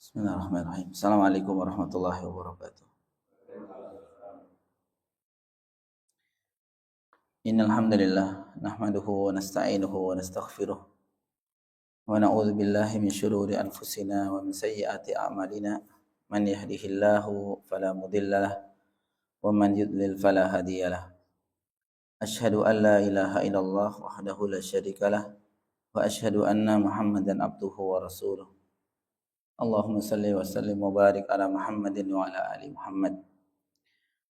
Bismillahirrahmanirrahim. Assalamualaikum warahmatullahi wabarakatuh. Innal hamdalillah nahmaduhu wa nasta'inuhu wa nastaghfiruh wa na'udzu billahi min shururi anfusina wa min sayyiati a'malina. Man yahdihillahu fala mudhillalah wa man yudlil fala hadiyalah. Asyhadu an la ilaha illallah wahdahu la syarikalah wa asyhadu anna Muhammadan abduhu wa rasuluh. Allahumma salli wa sallim wa barik ala Muhammadin wa ala ali Muhammad.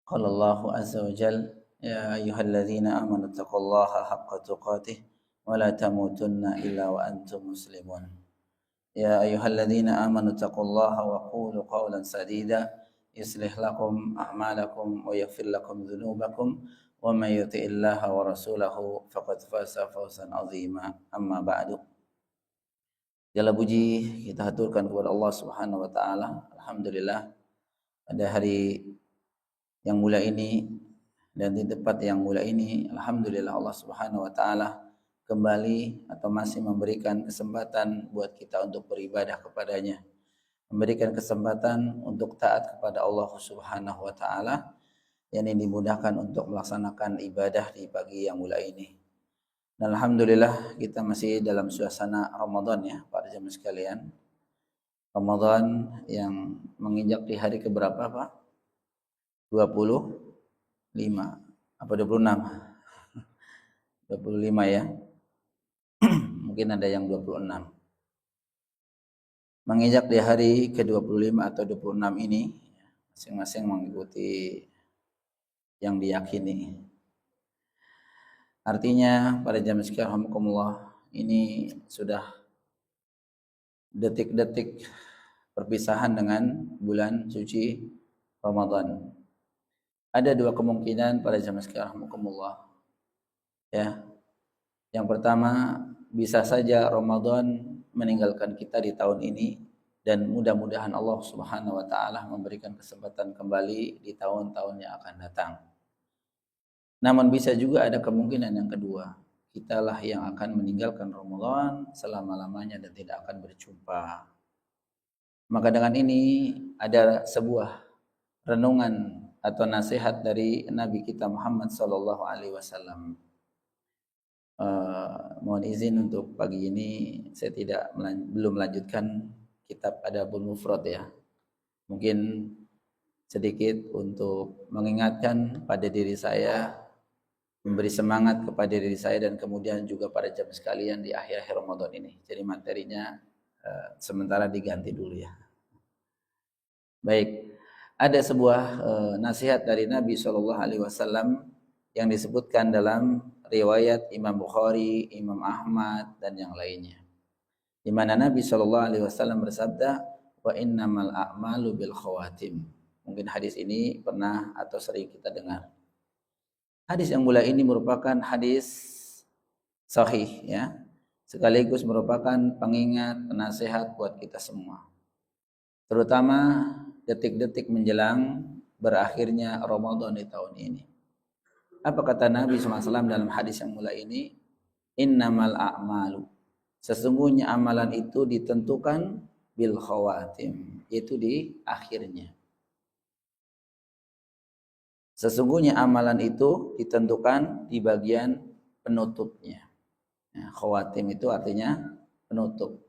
Qala Allahu azza wa jalla ya ayyuhalladzina amanu taqullaha haqqa tuqatih wa la tamutunna illa wa antum muslimun. Ya ayyuhalladzina amanu taqullaha wa qulu qawlan sadida yuslih lakum a'malakum wa yaghfir lakum dhunubakum wa may yuti'illaha wa rasulahu faqad faza fawzan 'azima. Amma ba'du. Segala puji kita haturkan kepada Allah Subhanahu wa taala. Alhamdulillah pada hari yang mulia ini dan di tempat yang mulia ini, alhamdulillah Allah Subhanahu wa taala kembali atau masih memberikan kesempatan buat kita untuk beribadah kepadanya. Memberikan kesempatan untuk taat kepada Allah Subhanahu wa taala, yang dimudahkan untuk melaksanakan ibadah di pagi yang mulia ini. Dan alhamdulillah kita masih dalam suasana Ramadan ya, para jemaah sekalian. Ramadan yang menginjak di hari keberapa, Pak? 25 apa 26? 25 ya. Mungkin ada yang 26. Menginjak di hari ke-25 atau 26 ini, masing-masing mengikuti yang diyakini. Artinya pada jam sekarang ini sudah detik-detik perpisahan dengan bulan suci Ramadan. Ada dua kemungkinan pada jam sekarang ya. Yang pertama, bisa saja Ramadan meninggalkan kita di tahun ini dan mudah-mudahan Allah Subhanahu wa taala memberikan kesempatan kembali di tahun-tahun yang akan datang. Namun bisa juga ada kemungkinan yang kedua, kitalah yang akan meninggalkan Ramadan selama-lamanya dan tidak akan berjumpa. Maka dengan ini ada sebuah renungan atau nasihat dari Nabi kita Muhammad sallallahu alaihi wasallam. Mohon izin untuk pagi ini saya belum melanjutkan kitab Adabul Mufrad ya. Mungkin sedikit untuk mengingatkan pada diri saya, memberi semangat kepada diri saya dan kemudian juga pada jemaah sekalian di akhir-akhir Ramadan ini. Jadi materinya sementara diganti dulu ya. Baik, ada sebuah nasihat dari Nabi SAW yang disebutkan dalam riwayat Imam Bukhari, Imam Ahmad dan yang lainnya. Di mana Nabi SAW bersabda, wa innamal a'malu bil khawatim. Mungkin hadis ini pernah atau sering kita dengar. Hadis yang mulia ini merupakan hadis sahih ya, sekaligus merupakan pengingat, penasihat buat kita semua. Terutama detik-detik menjelang berakhirnya Ramadan di tahun ini. Apa kata Nabi SAW dalam hadis yang mulia ini? Innamal a'malu. Sesungguhnya amalan itu ditentukan bil khawatim, yaitu di akhirnya. Sesungguhnya amalan itu ditentukan di bagian penutupnya. Ya, khawatim itu artinya penutup.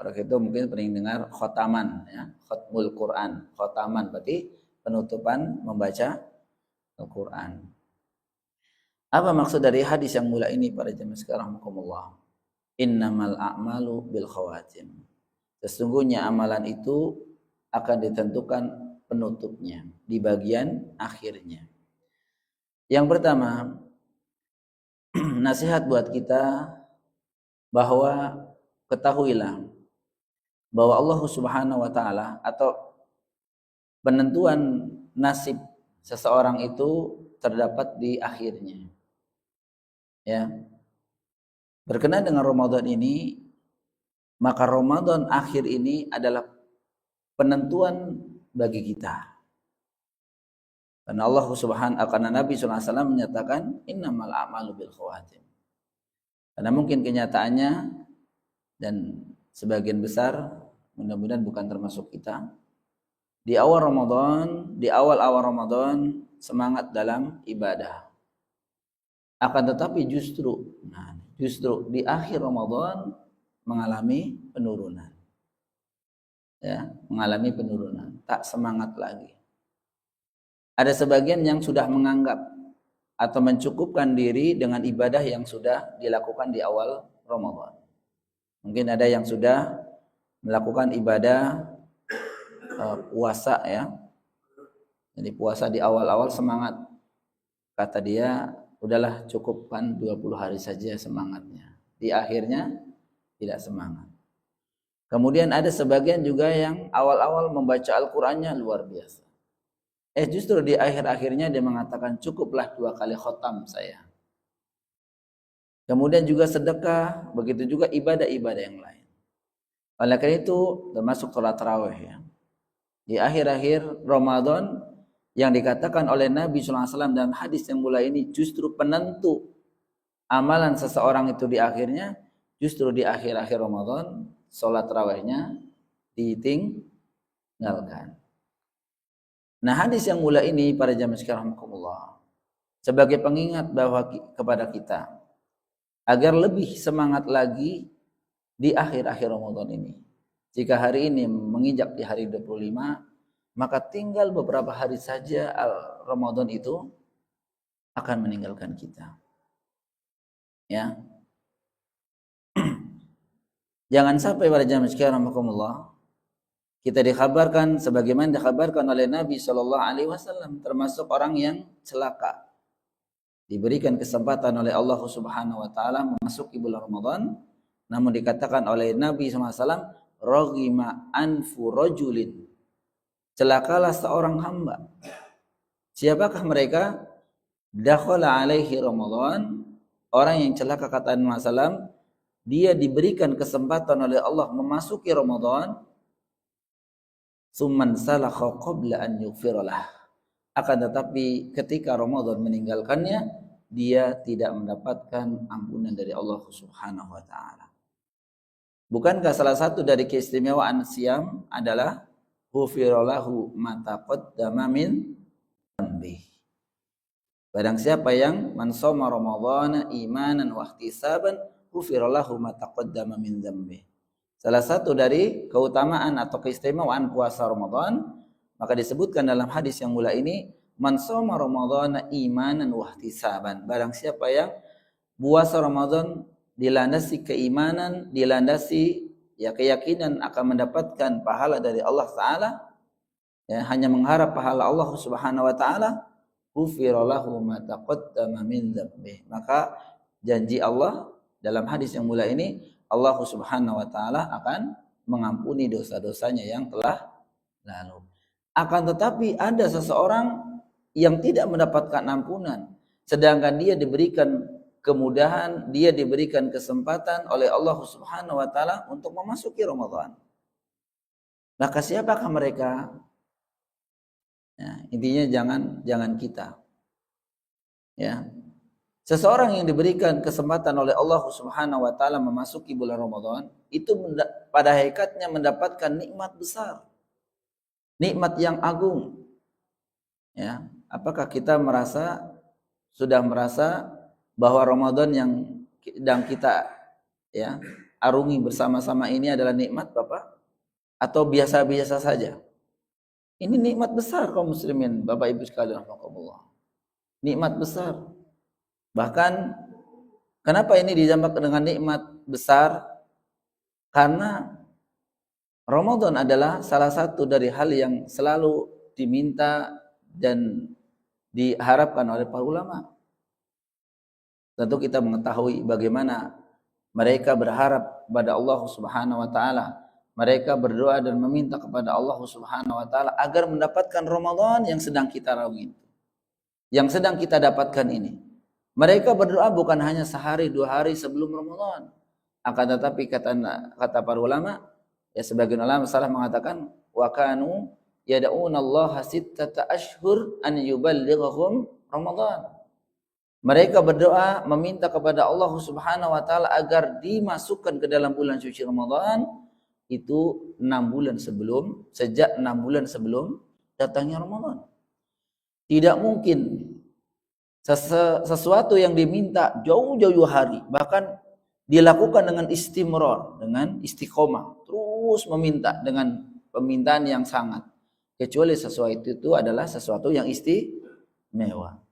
Orang itu mungkin pernah dengar khotaman, ya, khotmul Quran. Khotaman berarti penutupan membaca Al-Quran. Apa maksud dari hadis yang mulia ini para jemaah sekarang? Innamal a'malu bil khawatim. Sesungguhnya amalan itu akan ditentukan penutupnya di bagian akhirnya. Yang pertama, nasihat buat kita bahwa ketahuilah bahwa Allah Subhanahu wa taala atau penentuan nasib seseorang itu terdapat di akhirnya. Ya. Berkenaan dengan Ramadan ini, maka Ramadan akhir ini adalah penentuan bagi kita. Karena Allah Subhanahu karena Nabi SAW menyatakan innamal a'malu bil khawatim. Karena mungkin kenyataannya dan sebagian besar mudah-mudahan bukan termasuk kita. Di awal-awal Ramadan semangat dalam ibadah. Akan tetapi justru di akhir Ramadan mengalami penurunan. Ya, mengalami penurunan, tak semangat lagi. Ada sebagian yang sudah menganggap atau mencukupkan diri dengan ibadah yang sudah dilakukan di awal Ramadan. Mungkin ada yang sudah melakukan ibadah puasa ya. Jadi puasa di awal-awal semangat. Kata dia, udahlah cukupkan 20 hari saja semangatnya. Di akhirnya tidak semangat. Kemudian ada sebagian juga yang awal-awal membaca Al-Qur'annya luar biasa. Justru di akhir-akhirnya dia mengatakan cukuplah 2 kali khotam saya. Kemudian juga sedekah, begitu juga ibadah-ibadah yang lain. Oleh karena itu termasuk sholat tarawih ya. Di akhir-akhir Ramadan yang dikatakan oleh Nabi SAW dalam hadis yang mulai ini justru penentu amalan seseorang itu di akhirnya, justru di akhir-akhir Ramadan sholat tarawihnya ditinggalkan. Nah hadis yang mulai ini pada jamaah sekalian rahimakumullah sebagai pengingat bahwa kepada kita agar lebih semangat lagi di akhir-akhir Ramadan ini. Jika hari ini menginjak di hari 25, maka tinggal beberapa hari saja Ramadan itu akan meninggalkan kita. Ya. Jangan sampai pada jamaah sekalian rahimakumullah kita dikhabarkan sebagaimana dikhabarkan oleh Nabi SAW termasuk orang yang celaka. Diberikan kesempatan oleh Allah Subhanahu wa taala memasuki bulan Ramadan, namun dikatakan oleh Nabi SAW, raghima anfu rajulin. Celakalah seorang hamba. Siapakah mereka? Dakhala alaihi Ramadan. Orang yang celaka kata Nabi SAW, dia diberikan kesempatan oleh Allah memasuki Ramadan, summan salakha qabla an yughfiralah. Akan tetapi ketika Ramadan meninggalkannya, dia tidak mendapatkan ampunan dari Allah Subhanahu wa taala. Bukankah salah satu dari keistimewaan siam adalah ghufiralahu ma taqaddama min dzambi. Barang siapa yang man shoma ramadhana imanan wa ihtisaban ghufiralahu ma taqaddama min dzambi. Salah satu dari keutamaan atau keistimewaan puasa Ramadan maka disebutkan dalam hadis yang mulai ini, man shoma ramadhana imanan wa ihtisaban. Barang siapa yang puasa Ramadan dilandasi keimanan, dilandasi ya keyakinan akan mendapatkan pahala dari Allah Taala, ya hanya mengharap pahala Allah Subhanahu wa taala, ghufira lahu ma taqaddama min dzambi. Maka janji Allah dalam hadis yang mulai ini, Allah Subhanahu wa taala akan mengampuni dosa-dosanya yang telah lalu. Akan tetapi ada seseorang yang tidak mendapatkan ampunan, sedangkan dia diberikan kemudahan, dia diberikan kesempatan oleh Allah Subhanahu wa taala untuk memasuki Ramadan. Maka siapakah mereka? Ya, intinya jangan kita. Ya. Seseorang yang diberikan kesempatan oleh Allah Subhanahu wa taala memasuki bulan Ramadan, itu pada hakikatnya mendapatkan nikmat besar. Nikmat yang agung. Ya, apakah kita sudah merasa bahwa Ramadan yang sedang kita ya arungi bersama-sama ini adalah nikmat Bapak? Atau biasa-biasa saja? Ini nikmat besar kaum muslimin, Bapak Ibu sekalian rahimakumullah. Nikmat besar. Bahkan kenapa ini dijambak dengan nikmat besar? Karena Ramadan adalah salah satu dari hal yang selalu diminta dan diharapkan oleh para ulama. Tentu kita mengetahui bagaimana mereka berharap kepada Allah Subhanahu wa taala. Mereka berdoa dan meminta kepada Allah Subhanahu wa taala agar mendapatkan Ramadan yang sedang kita rawi, yang sedang kita dapatkan ini. Mereka berdoa bukan hanya sehari 2 hari sebelum Ramadan. Akan tetapi kata para ulama, ya sebagian ulama salah mengatakan wa kanu yad'una Allah sittata ashhur an yuballighahum Ramadan. Mereka berdoa meminta kepada Allah Subhanahu wa taala agar dimasukkan ke dalam bulan suci Ramadan itu 6 bulan sebelum, sejak 6 bulan sebelum datangnya Ramadan. Tidak mungkin sesuatu yang diminta jauh-jauh hari, bahkan dilakukan dengan istimrar, dengan istiqomah, terus meminta dengan permintaan yang sangat, kecuali sesuatu itu adalah sesuatu yang istimewa.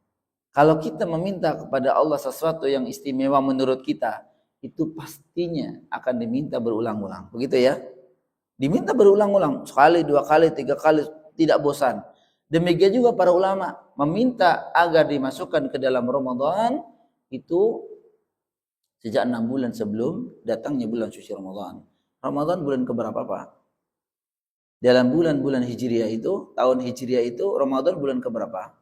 Kalau kita meminta kepada Allah sesuatu yang istimewa menurut kita, itu pastinya akan diminta berulang-ulang. Begitu ya? Diminta berulang-ulang, sekali, 2 kali, 3 kali, tidak bosan. Demikian juga para ulama meminta agar dimasukkan ke dalam Ramadan itu sejak 6 bulan sebelum datangnya bulan suci Ramadan. Ramadan bulan keberapa, Pak? Dalam bulan-bulan Hijriah itu, tahun Hijriah itu, Ramadan bulan keberapa?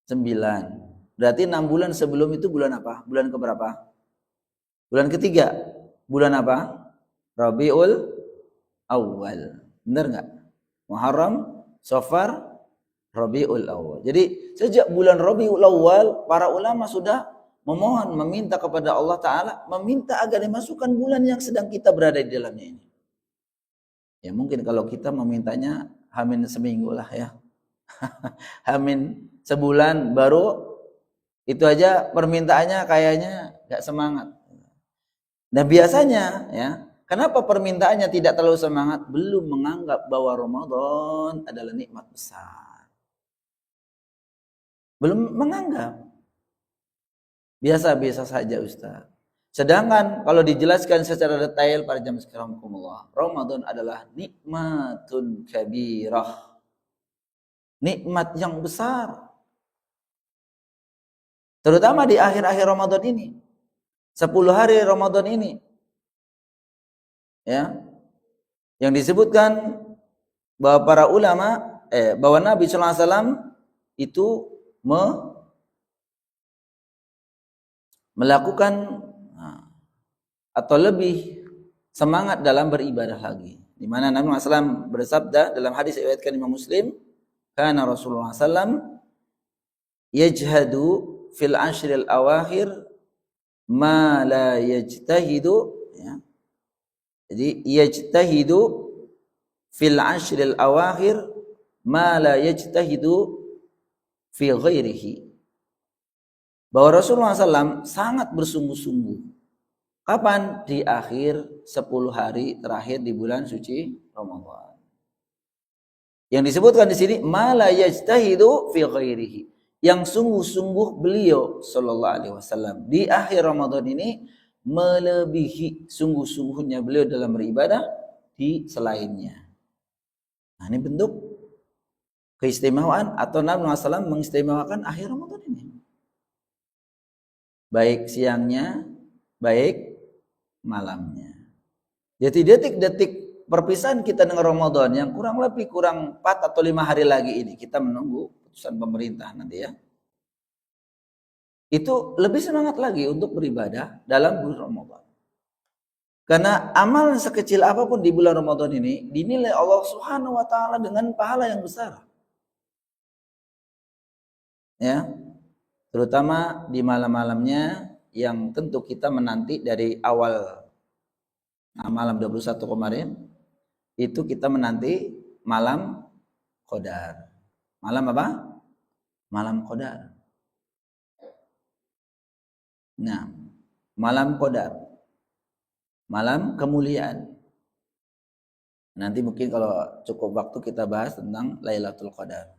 9. Berarti 6 bulan sebelum itu bulan apa? Bulan keberapa? Bulan ketiga. Bulan apa? Rabiul Awal. Benar nggak? Muharram, Safar, Rabiul Awal. Jadi sejak bulan Rabiul Awal, para ulama sudah memohon, meminta kepada Allah Ta'ala, meminta agar dimasukkan bulan yang sedang kita berada di dalamnya ini. Ya mungkin kalau kita memintanya hamin seminggu lah ya. Hamin sebulan baru itu aja permintaannya kayaknya gak semangat. Dan biasanya ya, kenapa permintaannya tidak terlalu semangat? Belum menganggap bahwa Ramadan adalah nikmat besar. Belum menganggap. Biasa-biasa saja Ustaz. Sedangkan kalau dijelaskan secara detail pada jam sekarang, Ramadan adalah nikmatun kabirah. Nikmat yang besar. Terutama di akhir-akhir Ramadan ini. 10 hari Ramadan ini. Ya. Yang disebutkan bahwa para ulama bahwa Nabi sallallahu alaihi wasallam itu melakukan atau lebih semangat dalam beribadah lagi. Di mana Nabi SAW bersabda dalam hadis riwayatkan Imam Muslim, kana Rasulullah SAW yajhadu fil ashril awakhir ma la yajtahidu, ya. Jadi yajtahidu fil ashril awakhir ma la yajtahidu fi ghairihi. Bahwa Rasulullah SAW sangat bersungguh-sungguh. Kapan? Di akhir 10 hari terakhir di bulan suci Ramadan. Yang disebutkan di sini ma la yajtahidu fi ghairihi. Yang sungguh-sungguh beliau sallallahu alaihi wasallam di akhir Ramadan ini melebihi sungguh-sungguhnya beliau dalam beribadah di selainnya. Nah, ini bentuk keistimewaan atau Nabi SAW mengistimewakan akhir Ramadan ini. Baik siangnya, baik malamnya. Jadi detik-detik perpisahan kita dengan Ramadan yang kurang 4 atau 5 hari lagi ini, kita menunggu putusan pemerintah nanti ya. Itu lebih semangat lagi untuk beribadah dalam bulan Ramadan. Karena amal sekecil apapun di bulan Ramadan ini dinilai Allah Subhanahu wa taala dengan pahala yang besar. Ya. Terutama di malam-malamnya yang tentu kita menanti dari awal malam 21 kemarin itu kita menanti malam Qadar. Malam apa? Malam Qadar. Nah, malam Qadar. Malam kemuliaan. Nanti mungkin kalau cukup waktu kita bahas tentang Lailatul Qadar.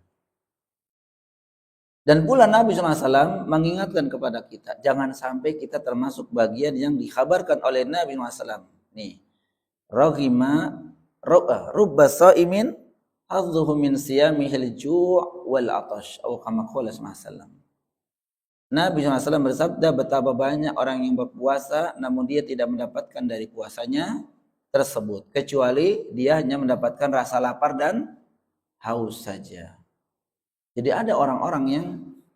Dan pula Nabi SAW mengingatkan kepada kita, jangan sampai kita termasuk bagian yang dikhabarkan oleh Nabi SAW. Nih, rubba sa'imin hadzuhu min siyamihil ju' wal atash atau kama qala sallallahu. Nabi SAW bersabda, betapa banyak orang yang berpuasa namun dia tidak mendapatkan dari puasanya tersebut, kecuali dia hanya mendapatkan rasa lapar dan haus saja. Jadi ada orang-orang yang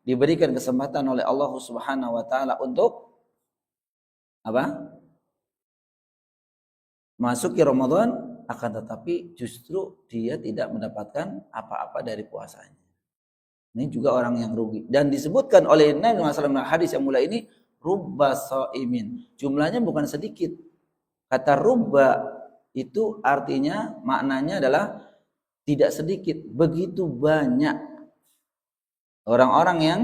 diberikan kesempatan oleh Allah Subhanahu wa taala untuk apa? Masuki Ramadan, akan tetapi justru dia tidak mendapatkan apa-apa dari puasanya. Ini juga orang yang rugi. Dan disebutkan oleh Nabi SAW hadis yang mulai ini, rubba shaimin. Jumlahnya bukan sedikit. Kata rubba itu artinya, maknanya adalah tidak sedikit, begitu banyak orang-orang yang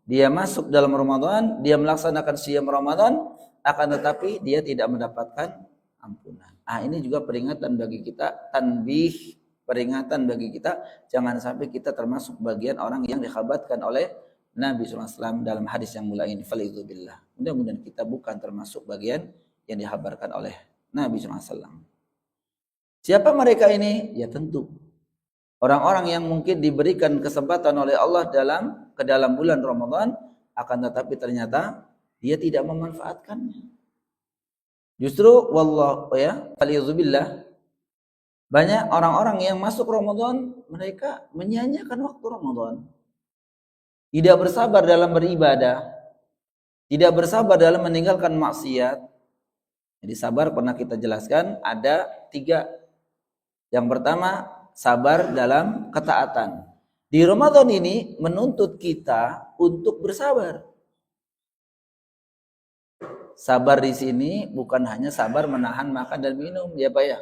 dia masuk dalam Ramadan, dia melaksanakan siam Ramadan, akan tetapi dia tidak mendapatkan ampunan. Ini juga peringatan bagi kita, tanbih, peringatan bagi kita, jangan sampai kita termasuk bagian orang yang dikhabarkan oleh Nabi SAW dalam hadis yang mulia ini. Falidzubillah. Mudah-mudahan kita bukan termasuk bagian yang dikhabarkan oleh Nabi SAW. Siapa mereka ini? Ya tentu orang-orang yang mungkin diberikan kesempatan oleh Allah ke dalam bulan Ramadan, akan tetapi ternyata dia tidak memanfaatkannya. Justru wallah ya, falidzubillah, banyak orang-orang yang masuk Ramadan mereka menyia-nyiakan waktu Ramadan. Tidak bersabar dalam beribadah, tidak bersabar dalam meninggalkan maksiat. Jadi sabar pernah kita jelaskan ada 3. Yang pertama, sabar dalam ketaatan. Di Ramadan ini menuntut kita untuk bersabar. Sabar di sini bukan hanya sabar menahan makan dan minum, ya Pak ya.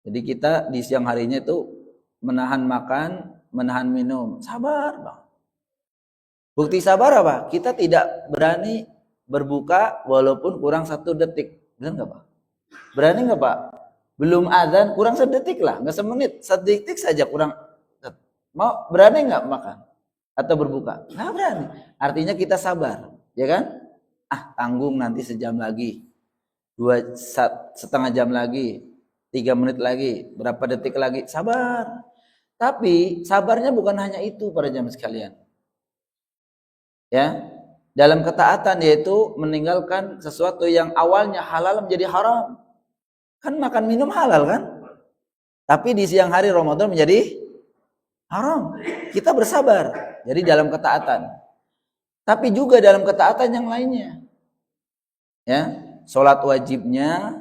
Jadi kita di siang harinya itu menahan makan, menahan minum, sabar Bang. Bukti sabar apa? Kita tidak berani berbuka walaupun kurang 1 detik. Benar nggak Pak? Berani nggak Pak? Belum azan kurang 1 detik lah, nggak semenit, 1 detik saja kurang. Mau berani nggak makan atau berbuka? Nggak berani. Artinya kita sabar, ya kan? Tanggung nanti sejam lagi, 2,5 jam lagi, 3 menit lagi, berapa detik lagi, sabar. Tapi sabarnya bukan hanya itu para jamaah sekalian. Ya, dalam ketaatan yaitu meninggalkan sesuatu yang awalnya halal menjadi haram. Kan makan minum halal kan? Tapi di siang hari Ramadan menjadi haram. Kita bersabar. Jadi dalam ketaatan. Tapi juga dalam ketaatan yang lainnya. Ya, salat wajibnya,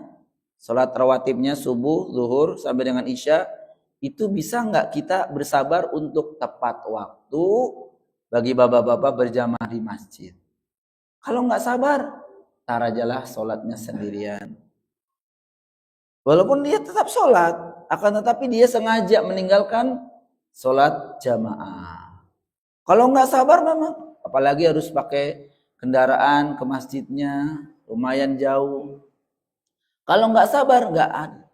salat rawatibnya subuh, zuhur sampai dengan isya, itu bisa enggak kita bersabar untuk tepat waktu bagi bapak-bapak berjamaah di masjid? Kalau enggak sabar, tar ajalah salatnya sendirian. Walaupun dia tetap sholat, akan tetapi dia sengaja meninggalkan sholat jamaah. Kalau nggak sabar memang, apalagi harus pakai kendaraan ke masjidnya, lumayan jauh. Kalau nggak sabar, nggak ada.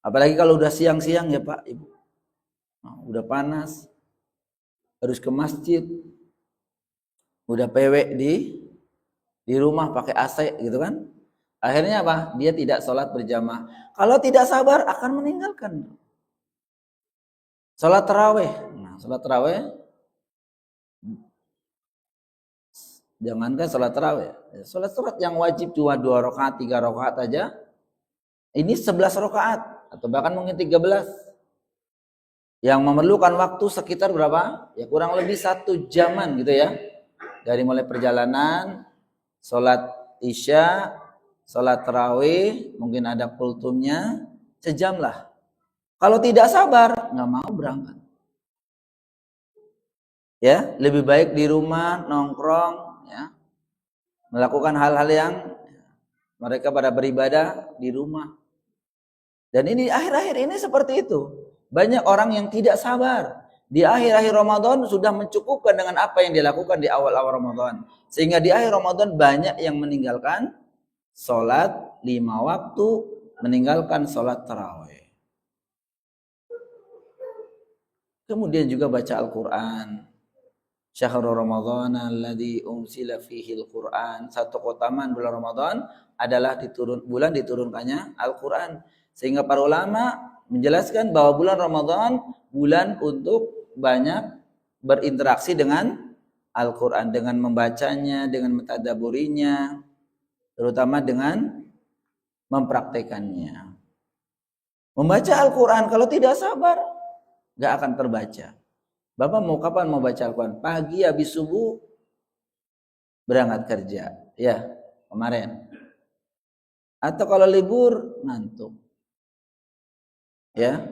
Apalagi kalau udah siang-siang ya Pak, Ibu. Udah panas, harus ke masjid, udah PW di rumah pakai AC gitu kan. Akhirnya apa? Dia tidak sholat berjamaah. Kalau tidak sabar akan meninggalkan sholat tarawih. Nah, sholat tarawih, jangankan sholat tarawih, sholat yang wajib cuma 2 rakaat, 3 rakaat aja. Ini 11 rakaat atau bahkan mungkin 13. Yang memerlukan waktu sekitar berapa? Ya kurang lebih 1 jaman gitu ya. Dari mulai perjalanan, sholat isya, sholat tarawih, mungkin ada kultumnya, sejam lah. Kalau tidak sabar, nggak mau berangkat. Ya, lebih baik di rumah nongkrong, ya, melakukan hal-hal yang mereka pada beribadah di rumah. Dan ini akhir-akhir ini seperti itu. Banyak orang yang tidak sabar. Di akhir-akhir Ramadan sudah mencukupkan dengan apa yang dilakukan di awal-awal Ramadan. Sehingga di akhir Ramadan banyak yang meninggalkan sholat 5 waktu, meninggalkan sholat tarawih. Kemudian juga baca Al-Quran. Syahrul Ramadan alladzi unzila fihi Al-Quran. Satu keutamaan bulan Ramadan adalah bulan diturunkannya Al-Quran. Sehingga para ulama menjelaskan bahwa bulan Ramadan bulan untuk banyak berinteraksi dengan Al-Quran, dengan membacanya, dengan mentadaburinya, terutama dengan mempraktekannya. Membaca Al-Quran kalau tidak sabar gak akan terbaca. Bapak mau kapan mau baca Al-Quran? Pagi habis subuh berangkat kerja, ya kemarin. Atau kalau libur ngantuk, ya.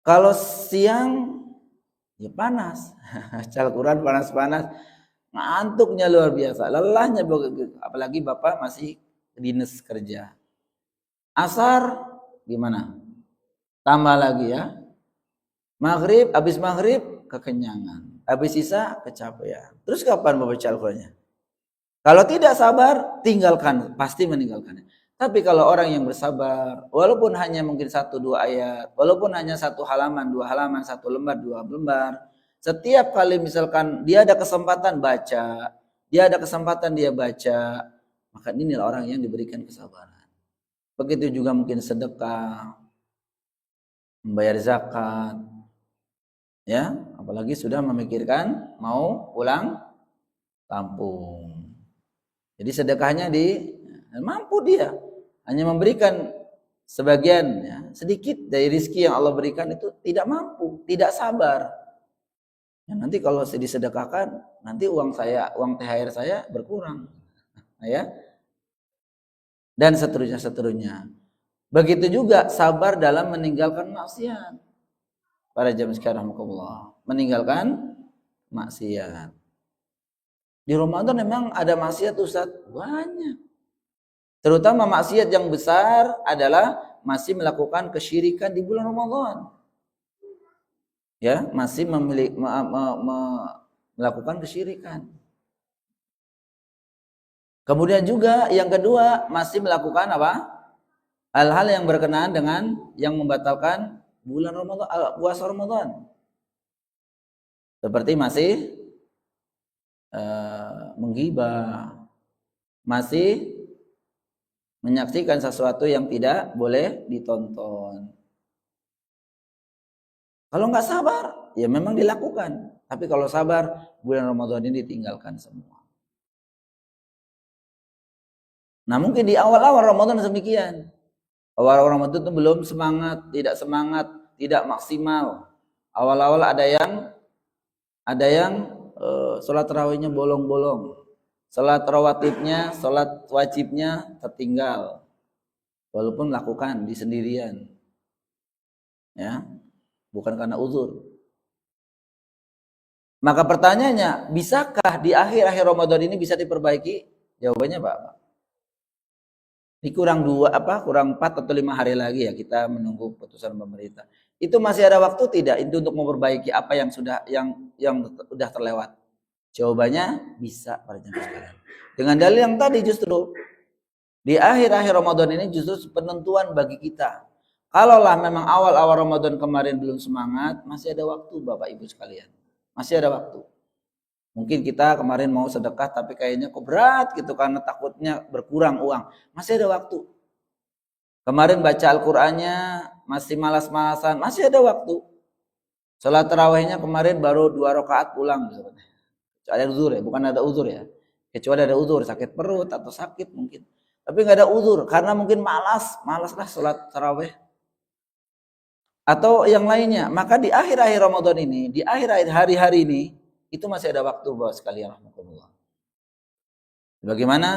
Kalau siang ya panas, baca Al-Quran panas-panas, ngantuknya luar biasa, lelahnya, apalagi bapak masih dinas kerja. Asar gimana? Tambah lagi ya. Maghrib, habis maghrib kekenyangan. Habis isya kecapean. Terus kapan membaca Al-Qur'annya? Kalau tidak sabar, tinggalkan, pasti meninggalkannya. Tapi kalau orang yang bersabar, walaupun hanya mungkin 1-2 ayat, walaupun hanya 1 halaman, 2 halaman, 1 lembar, 2 lembar, setiap kali misalkan dia ada kesempatan baca, dia baca, maka inilah orang yang diberikan kesabaran. Begitu juga mungkin sedekah, membayar zakat, ya, apalagi sudah memikirkan mau pulang kampung. Jadi sedekahnya mampu dia hanya memberikan sebagian, ya, sedikit dari rezeki yang Allah berikan itu tidak mampu, tidak sabar. Ya, nanti kalau disedekahkan, nanti uang THR saya berkurang, ya, dan seterusnya. Begitu juga sabar dalam meninggalkan maksiat. Para jamaah sekalian, meninggalkan maksiat. Di Ramadan memang ada maksiat, Ustaz, banyak. Terutama maksiat yang besar adalah masih melakukan kesyirikan di bulan Ramadan. Ya, masih melakukan kesyirikan. Kemudian juga yang kedua, masih melakukan apa? Hal-hal yang berkenaan dengan yang membatalkan bulan Ramadan, puasa Ramadan. Seperti masih menggibah, masih menyaksikan sesuatu yang tidak boleh ditonton. Kalau nggak sabar, ya memang dilakukan. Tapi kalau sabar, bulan Ramadan ini ditinggalkan semua. Nah, mungkin di awal-awal Ramadan demikian. Awal-awal Ramadan itu belum semangat, tidak maksimal. Awal-awal ada yang sholat tarawihnya bolong-bolong. Sholat rawatibnya, sholat wajibnya tertinggal. Walaupun lakukan di sendirian. Ya, bukan karena uzur. Maka pertanyaannya, bisakah di akhir-akhir Ramadan ini bisa diperbaiki? Jawabannya Pak. Ini kurang 4 atau 5 hari lagi ya kita menunggu putusan pemerintah. Itu masih ada waktu tidak itu untuk memperbaiki apa yang sudah terlewat? Jawabannya bisa, para jemaah sekalian. Dengan dalil yang tadi justru di akhir-akhir Ramadan ini justru penentuan bagi kita. Kalaulah memang awal-awal Ramadan kemarin belum semangat, masih ada waktu Bapak Ibu sekalian. Masih ada waktu. Mungkin kita kemarin mau sedekah tapi kayaknya kok berat gitu karena takutnya berkurang uang. Masih ada waktu. Kemarin baca Al-Qur'annya masih malas-malasan, masih ada waktu. Salat tarawihnya kemarin baru 2 rakaat pulang misalnya. Ada uzur ya, bukan ada uzur ya. Kecuali ada uzur, sakit perut atau sakit mungkin. Tapi nggak ada uzur karena mungkin malaslah salat tarawih. Atau yang lainnya. Maka di akhir-akhir Ramadan ini, di akhir-akhir hari-hari ini, itu masih ada waktu Bapak sekalian rahmatullah. Bagaimana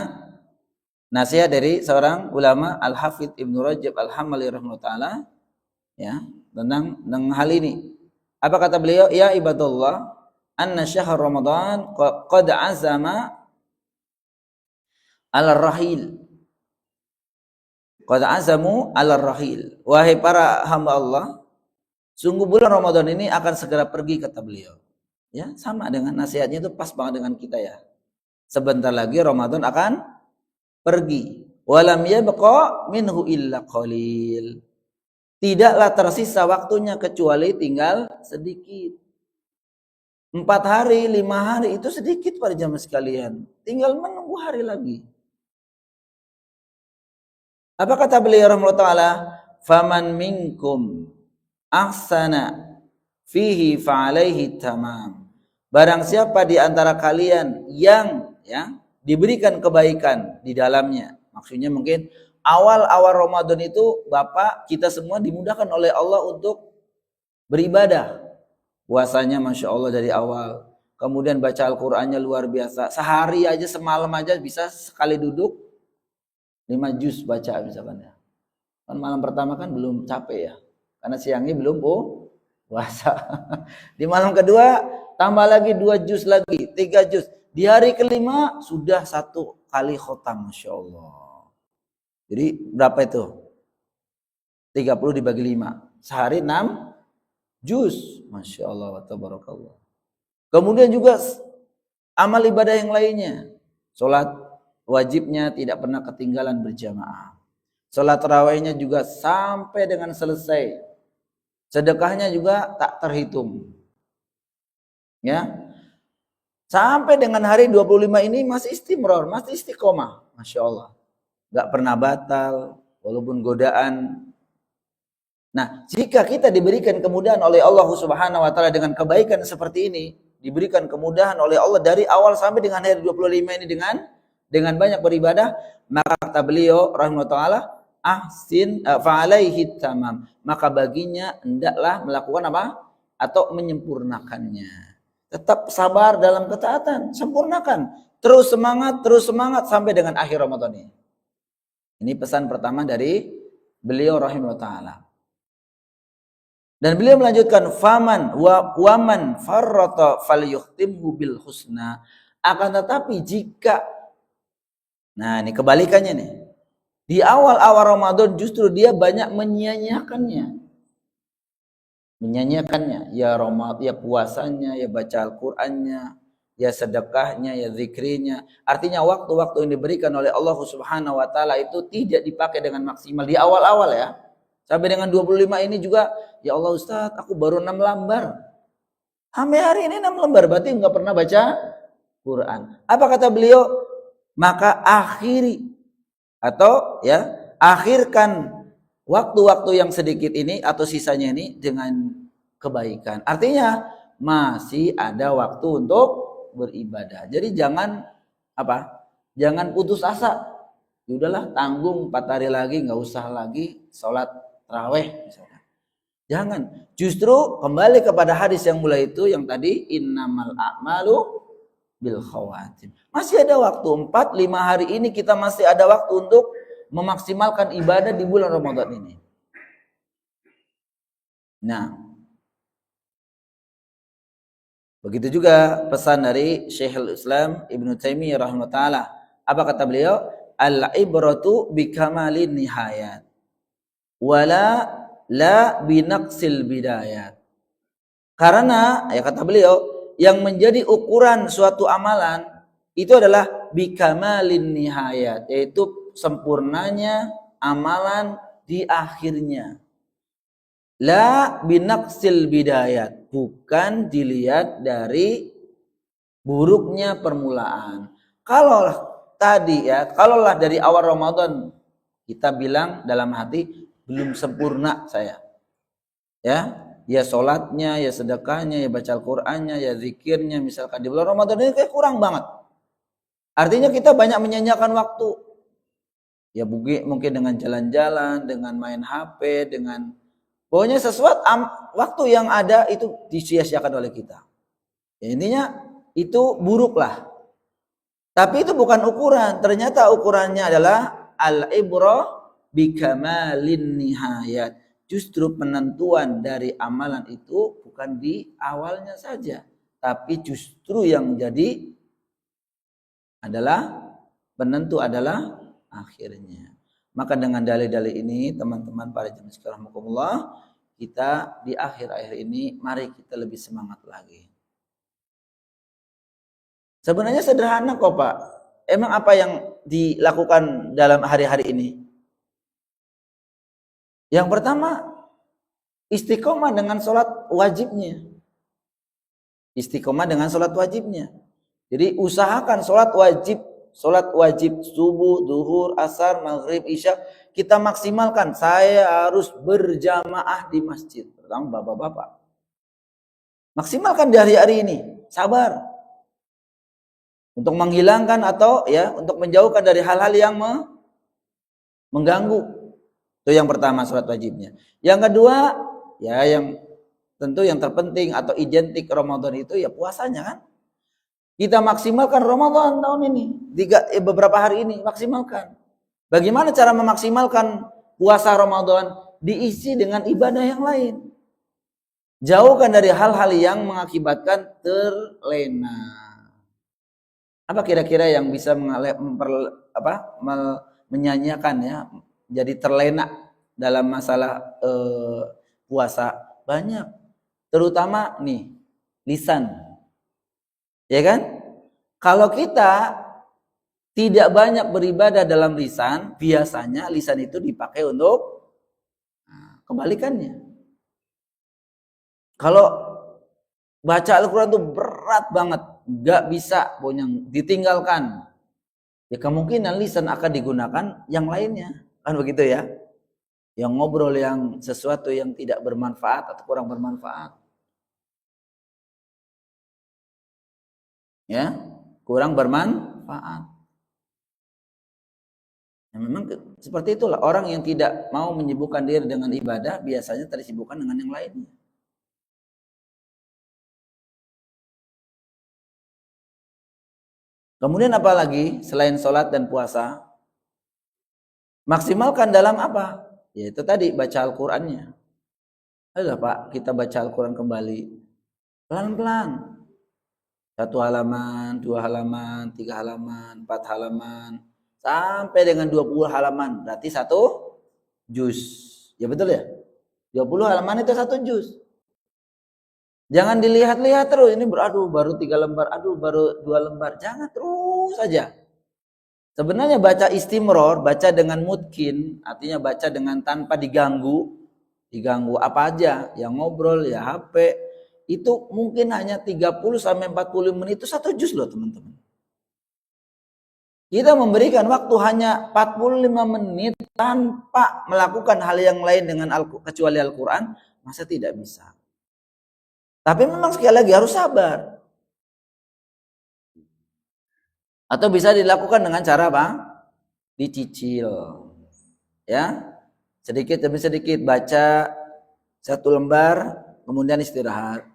nasihat dari seorang ulama Al-Hafidz Ibnu Rajab Al-Hambali rahimahullah ya tentang hal ini. Apa kata beliau? Ya ibadallah, anna syahr Ramadan qad azama al-rahil. Qad azamu al-rahil. Wahai para hamba Allah, sungguh bulan Ramadan ini akan segera pergi, kata beliau. Ya, sama dengan nasihatnya itu pas banget dengan kita ya. Sebentar lagi Ramadan akan pergi. Walam yabqa minhu illa qalil. Tidaklah tersisa waktunya kecuali tinggal sedikit. 4 hari, 5 hari itu sedikit para jamaah sekalian. Tinggal menunggu hari lagi. Apa kata beliau rahimahullah taala? Faman minkum ahsana fihi fa'alaihi tamam. Barang siapa di antara kalian yang diberikan kebaikan di dalamnya. Maksudnya mungkin awal-awal Ramadan itu Bapak kita semua dimudahkan oleh Allah untuk beribadah. Puasanya Masya Allah dari awal. Kemudian baca Al-Qur'annya luar biasa. Sehari aja, semalam aja bisa sekali duduk 5 juz baca misalkan ya. Kan malam pertama kan belum capek ya. Karena siangnya belum puasa. Di malam kedua tambah lagi 2 juz lagi, 3 juz. Di hari kelima sudah 1 kali khotam, Masya Allah. Jadi berapa itu? 30 dibagi 5. Sehari 6 juz. Masya Allah wa tabarakallah. Kemudian juga amal ibadah yang lainnya. Sholat wajibnya tidak pernah ketinggalan berjamaah. Sholat tarawihnya juga sampai dengan selesai. Sedekahnya juga tak terhitung. Ya. Sampai dengan hari 25 ini masih istimror, masih istiqomah. Masya Allah. Gak pernah batal, walaupun godaan. Nah, jika kita diberikan kemudahan oleh Allah Subhanahu wa taala dengan kebaikan seperti ini, diberikan kemudahan oleh Allah dari awal sampai dengan hari 25 ini dengan banyak beribadah, maka kata beliau rahimahullah taala, ahsin fa'alaihi tamam. Maka baginya hendaklah melakukan apa? Atau menyempurnakannya. Tetap sabar dalam ketaatan, sempurnakan. Terus semangat sampai dengan akhir Ramadan ini. Ini pesan pertama dari beliau rahimahullah taala. Dan beliau melanjutkan faman waman farrata falyuhtimhu bil husna. Akan tetapi jika, nah ini kebalikannya nih, di awal-awal Ramadan justru dia banyak menyia-nyiakannya, ya Ramadan, ya puasanya, ya baca Al-Qur'annya, ya sedekahnya, ya zikrinya. Artinya waktu-waktu yang diberikan oleh Allah Subhanahu wa taala itu tidak dipakai dengan maksimal di awal-awal ya. Sampai dengan 25 ini juga, ya Allah Ustaz, aku baru 6 lembar. Sampai hari ini 6 lembar, berarti enggak pernah baca Quran. Apa kata beliau? Maka akhiri atau ya, akhirkan waktu-waktu yang sedikit ini atau sisanya ini dengan kebaikan. Artinya masih ada waktu untuk beribadah. Jadi jangan apa? Jangan putus asa. Udahlah, tanggung 4 hari lagi, enggak usah lagi sholat tarawih misalnya. Jangan. Justru kembali kepada hadis yang mulai itu yang tadi innamal a'malu bil khawatim. Masih ada waktu 4-5 hari ini kita masih ada waktu untuk memaksimalkan ibadah di bulan Ramadan ini. Nah, begitu juga pesan dari Syekhul Islam Ibnu Taimiyah rahimahullah taala. Apa kata beliau? Al-ibratu bikamalin nihayat wala la binaqsil bidayat. Karena ya kata beliau, yang menjadi ukuran suatu amalan itu adalah bikamalin nihayat, yaitu sempurnanya amalan di akhirnya. La binaqsil bidayat, bukan dilihat dari buruknya permulaan. Kalaulah tadi ya, kalaulah dari awal Ramadan kita bilang dalam hati belum sempurna saya, ya sholatnya, ya sedekahnya, ya baca Al-Qur'annya, ya zikirnya, misalkan di bulan Ramadan ini kayak kurang banget. Artinya kita banyak menyanyiakan waktu, ya mungkin dengan jalan-jalan, dengan main HP, dengan pokoknya sesuatu waktu yang ada itu disia-siakan oleh kita. Ya, intinya itu buruk lah. Tapi itu bukan ukuran. Ternyata ukurannya adalah al-ibrah bikamalin nihayat. Justru penentuan dari amalan itu bukan di awalnya saja, tapi justru yang jadi adalah penentu adalah akhirnya. Maka dengan dalil-dalil ini teman-teman para jemaah sekalian rahimakumullah, kita di akhir-akhir ini mari kita lebih semangat lagi. Sebenarnya sederhana kok Pak. Emang apa yang dilakukan dalam hari-hari ini? Yang pertama, istiqomah dengan sholat wajibnya. Istiqomah dengan sholat wajibnya. Jadi usahakan sholat wajib subuh, zuhur, asar, maghrib, isya, kita maksimalkan. Saya harus berjamaah di masjid. Pertama bapak-bapak. Maksimalkan di hari-hari ini. Sabar. Untuk menghilangkan atau ya untuk menjauhkan dari hal-hal yang mengganggu. Itu yang pertama sholat wajibnya. Yang kedua, ya yang tentu yang terpenting atau identik Ramadan itu ya puasanya kan. Kita maksimalkan Ramadan tahun ini. Beberapa hari ini maksimalkan. Bagaimana cara memaksimalkan puasa Ramadan? Diisi dengan ibadah yang lain. Jauhkan dari hal-hal yang mengakibatkan terlena. Apa kira-kira yang bisa menyanyiakan ya, jadi terlena dalam masalah puasa? Banyak. Terutama nih, lisan. Ya kan? Kalau kita tidak banyak beribadah dalam lisan, biasanya lisan itu dipakai untuk kebalikannya. Kalau baca Al-Quran itu berat banget, gak bisa, bonyang, ditinggalkan. Ya kemungkinan lisan akan digunakan yang lainnya. Kan begitu ya? Yang ngobrol yang sesuatu yang tidak bermanfaat atau kurang bermanfaat. Ya, kurang bermanfaat. Ya, memang seperti itulah orang yang tidak mau menyibukkan diri dengan ibadah biasanya tersibukkan dengan yang lainnya. Kemudian apa lagi selain sholat dan puasa? Maksimalkan dalam apa? Yaitu tadi baca Al-Qur'annya. Ayolah Pak, kita baca Al-Quran kembali. Pelan-pelan. 1 halaman, 2 halaman, 3 halaman, 4 halaman. Sampai dengan 20 halaman. Berarti 1 juz. Ya betul ya? 20 halaman itu 1 juz. Jangan dilihat-lihat terus. Ini aduh baru 3 lembar, aduh baru 2 lembar. Jangan terus saja. Sebenarnya baca istimror, baca dengan mutkin, artinya baca dengan tanpa diganggu apa aja, yang ngobrol, ya HP, itu mungkin hanya 30 sampai 40 menit itu 1 juz loh teman-teman. Kita memberikan waktu hanya 45 menit tanpa melakukan hal yang lain dengan kecuali Al-Quran, masa tidak bisa? Tapi memang sekali lagi harus sabar. Atau bisa dilakukan dengan cara apa? Dicicil. Ya. Sedikit demi sedikit baca 1 lembar, kemudian istirahat.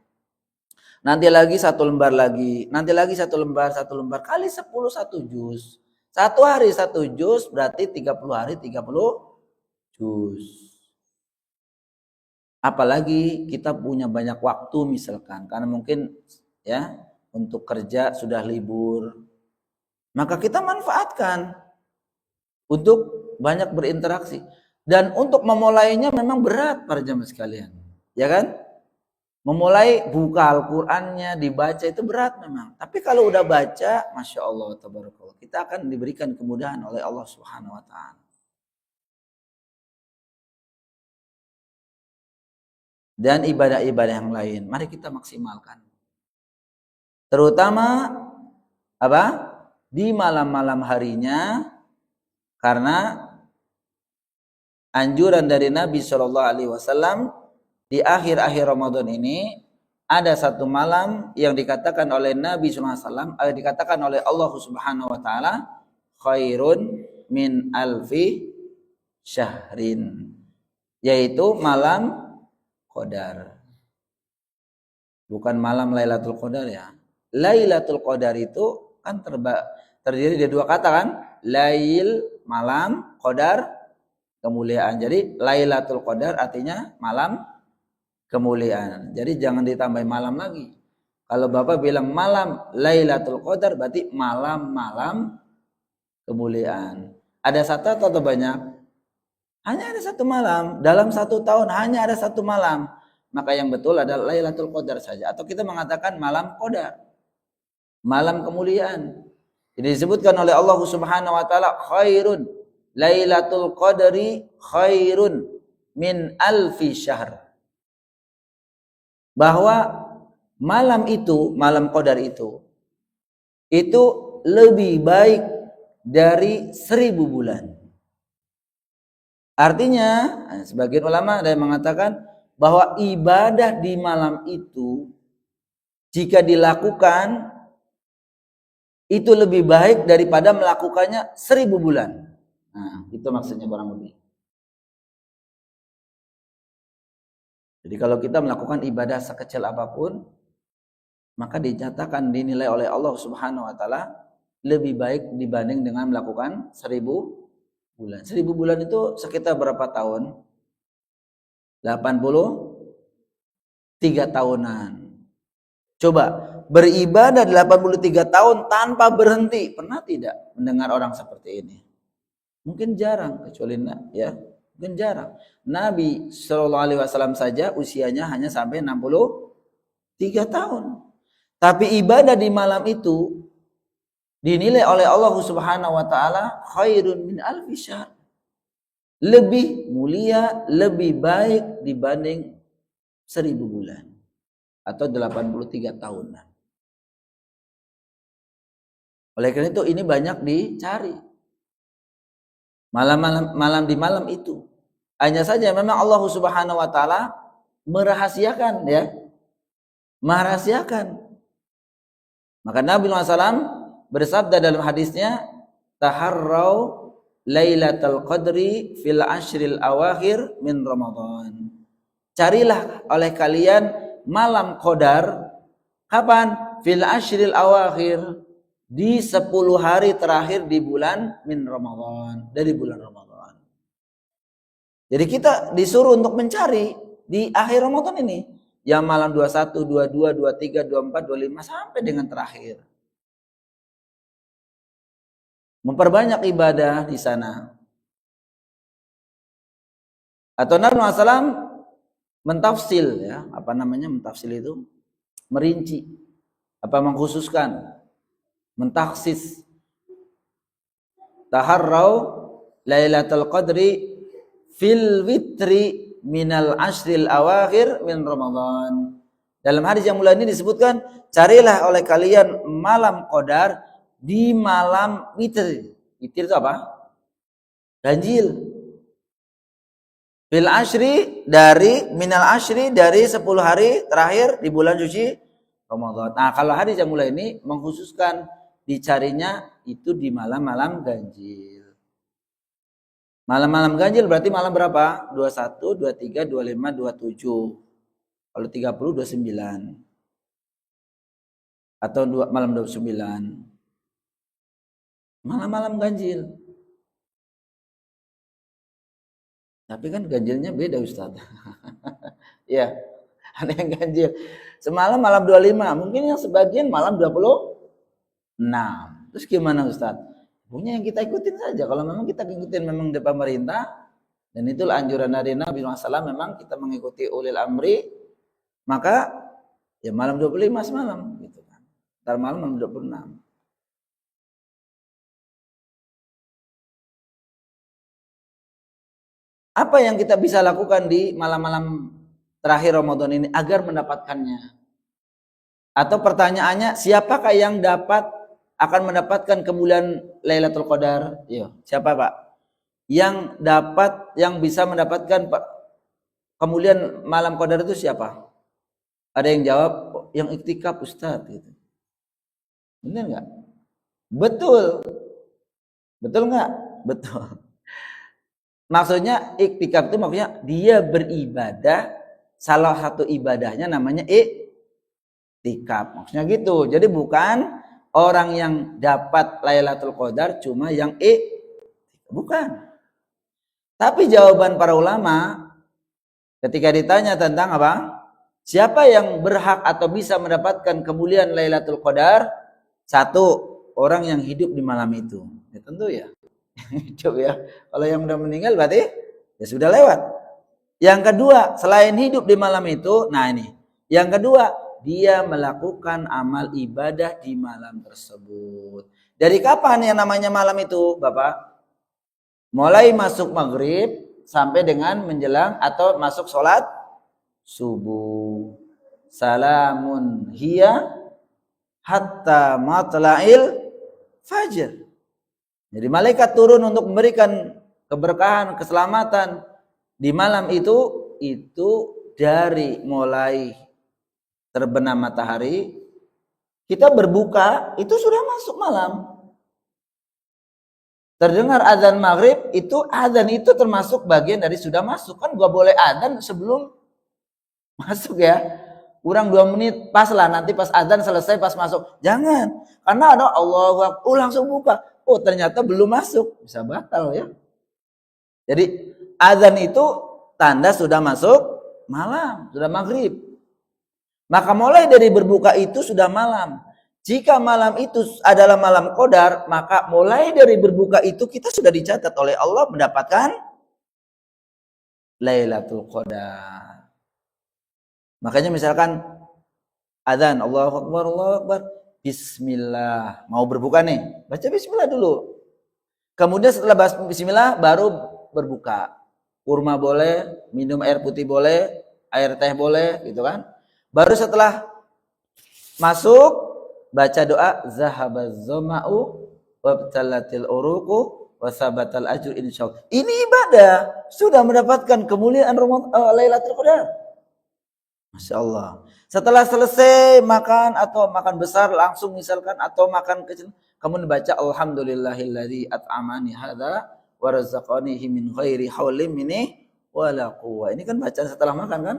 Nanti lagi 1 lembar lagi, nanti lagi 1 lembar, 1 lembar kali 10 1 juz. 1 hari 1 juz berarti 30 hari 30 juz. Apalagi kita punya banyak waktu misalkan, karena mungkin ya untuk kerja sudah libur. Maka kita manfaatkan untuk banyak berinteraksi. Dan untuk memulainya memang berat para jamaah sekalian. Ya kan? Memulai buka Al-Qur'annya, dibaca itu berat memang. Tapi kalau udah baca, Masya Allah, tabarakallah, kita akan diberikan kemudahan oleh Allah Subhanahu wa ta'ala. Dan ibadah-ibadah yang lain, mari kita maksimalkan. Terutama apa? Di malam-malam harinya, karena anjuran dari Nabi Shallallahu Alaihi Wasallam di akhir-akhir Ramadan ini ada 1 malam yang dikatakan oleh Nabi Shallallahu Alaihi Wasallam, dikatakan oleh Allah Subhanahu Wa Taala, khairun min alfi syahrin, yaitu malam Qadar. Bukan malam Lailatul Qadar ya. Lailatul Qadar itu kan terdiri dari 2 kata kan, lail malam, qadar kemuliaan. Jadi Lailatul Qadar artinya malam kemuliaan. Jadi jangan ditambah malam lagi. Kalau Bapak bilang malam Lailatul Qadar berarti malam-malam kemuliaan. Ada 1 atau banyak? Hanya ada 1 malam. Dalam 1 tahun hanya ada 1 malam. Maka yang betul adalah Lailatul Qadar saja. Atau kita mengatakan malam Qadar, malam kemuliaan. Ini disebutkan oleh Allah Subhanahu wa taala, khairun Lailatul Qadri khairun min alfi syahr. Bahwa malam itu, malam Qadar itu lebih baik dari 1000 bulan. Artinya, sebagian ulama ada yang mengatakan bahwa ibadah di malam itu jika dilakukan itu lebih baik daripada melakukannya 1000 bulan. Nah, itu maksudnya kurang lebih. Jadi kalau kita melakukan ibadah sekecil apapun, maka dinyatakan dinilai oleh Allah Subhanahu wa taala lebih baik dibanding dengan melakukan 1000 bulan. 1000 bulan itu sekitar berapa tahun? 83 tahunan. Coba beribadah 83 tahun tanpa berhenti. Pernah tidak mendengar orang seperti ini? Mungkin jarang, kecuali ya. Bukan jarang. Nabi SAW saja usianya hanya sampai 63 tahun. Tapi ibadah di malam itu dinilai oleh Allah Subhanahu wa taala khairun min alfi syahr. Lebih mulia, lebih baik dibanding 1000 bulan atau 83 tahunan. Oleh karena itu ini banyak dicari. Malam di malam itu. Hanya saja memang Allah Subhanahu wa taala merahasiakan ya. Merahasiakan. Maka Nabi SAW bersabda dalam hadisnya, taharrau Lailatul Qadri fil ashril awakhir min Ramadan. Carilah oleh kalian malam Qadar kapan? Fil ashril awakhir, di 10 hari terakhir di bulan min Ramadan, dari bulan Ramadan. Jadi kita disuruh untuk mencari di akhir Ramadan ini, yang malam 21, 22, 23, 24, 25 sampai dengan terakhir. Memperbanyak ibadah di sana. Atau Nabi SAW mentafsil ya, apa namanya mentafsil itu? Merinci, apa mengkhususkan, mentaksis. Taharrau Lailatul Qadri fil witri minal ashril awakhir min Ramadan. Dalam hadis yang mulia ini disebutkan, carilah oleh kalian malam Qadar di malam witir. Witir itu apa? Ganjil. Bil ashri, dari minal ashri, dari 10 hari terakhir di bulan suci Ramadan. Nah, kalau hadis yang mulai ini mengkhususkan dicarinya itu di malam-malam ganjil. Malam-malam ganjil berarti malam berapa? 21, 23, 25, 27. Kalau 30, 29. Atau malam 29. Malam-malam ganjil. Tapi kan ganjilnya beda Ustaz. Ya, ada yang ganjil. Semalam malam 25, mungkin yang sebagian malam 26. Terus gimana Ustaz? Punya yang kita ikutin saja. Kalau memang kita ikutin memang dari pemerintah, dan itulah anjuran dari Nabi SAW, memang kita mengikuti ulil amri, maka ya malam 25 semalam gitu kan. Ntar malam 26. Apa yang kita bisa lakukan di malam-malam terakhir Ramadan ini agar mendapatkannya? Atau pertanyaannya, siapakah yang akan mendapatkan kemuliaan Lailatul Qadar? Yo, siapa Pak? Yang bisa mendapatkan kemuliaan malam Qadar itu siapa? Ada yang jawab, yang iktikaf Ustaz gitu. Benar nggak? Betul. Betul nggak? Betul. Maksudnya iktikaf itu maksudnya dia beribadah, salah satu ibadahnya namanya iktikaf. Maksudnya gitu. Jadi bukan orang yang dapat Lailatul Qadar cuma yang bukan. Tapi jawaban para ulama ketika ditanya tentang apa? Siapa yang berhak atau bisa mendapatkan kemuliaan Lailatul Qadar? Satu, orang yang hidup di malam itu. Ya tentu ya. Hidup ya. Kalau yang udah meninggal berarti ya sudah lewat. Yang kedua, selain hidup di malam itu, nah ini. Yang kedua, dia melakukan amal ibadah di malam tersebut. Dari kapan yang namanya malam itu, Bapak? Mulai masuk maghrib sampai dengan menjelang atau masuk sholat subuh. Salamun hiya hatta matla'il fajr. Jadi malaikat turun untuk memberikan keberkahan, keselamatan di malam itu dari mulai terbenam matahari, kita berbuka itu sudah masuk malam. Terdengar azan maghrib, azan itu termasuk bagian dari sudah masuk. Kan gak boleh azan sebelum masuk ya. Kurang 2 menit, pas lah nanti pas azan selesai pas masuk. Jangan, karena ada Allahu Akbar, langsung buka. Oh ternyata belum masuk, bisa batal ya. Jadi azan itu tanda sudah masuk malam, sudah maghrib. Maka mulai dari berbuka itu sudah malam. Jika malam itu adalah malam Qadar, maka mulai dari berbuka itu kita sudah dicatat oleh Allah mendapatkan Lailatul Qadar. Makanya misalkan adzan, Allahu Akbar, Allahu Akbar, bismillah. Mau berbuka nih, baca bismillah dulu. Kemudian setelah baca bismillah baru berbuka. Kurma boleh, minum air putih boleh, air teh boleh, gitu kan. Baru setelah masuk baca doa zahabaz zama'u wabtalatil uruqu wasabatal ajr insyaallah. Ini ibadah, sudah mendapatkan kemuliaan Lailatul Qadar. Masya Allah. Setelah selesai makan atau makan besar langsung misalkan atau makan kecil, kamu baca alhamdulillahilladzi at'amani hadza wa razaqanihi min ghairi haulin minni wala quwwah. Ini kan bacaan setelah makan kan?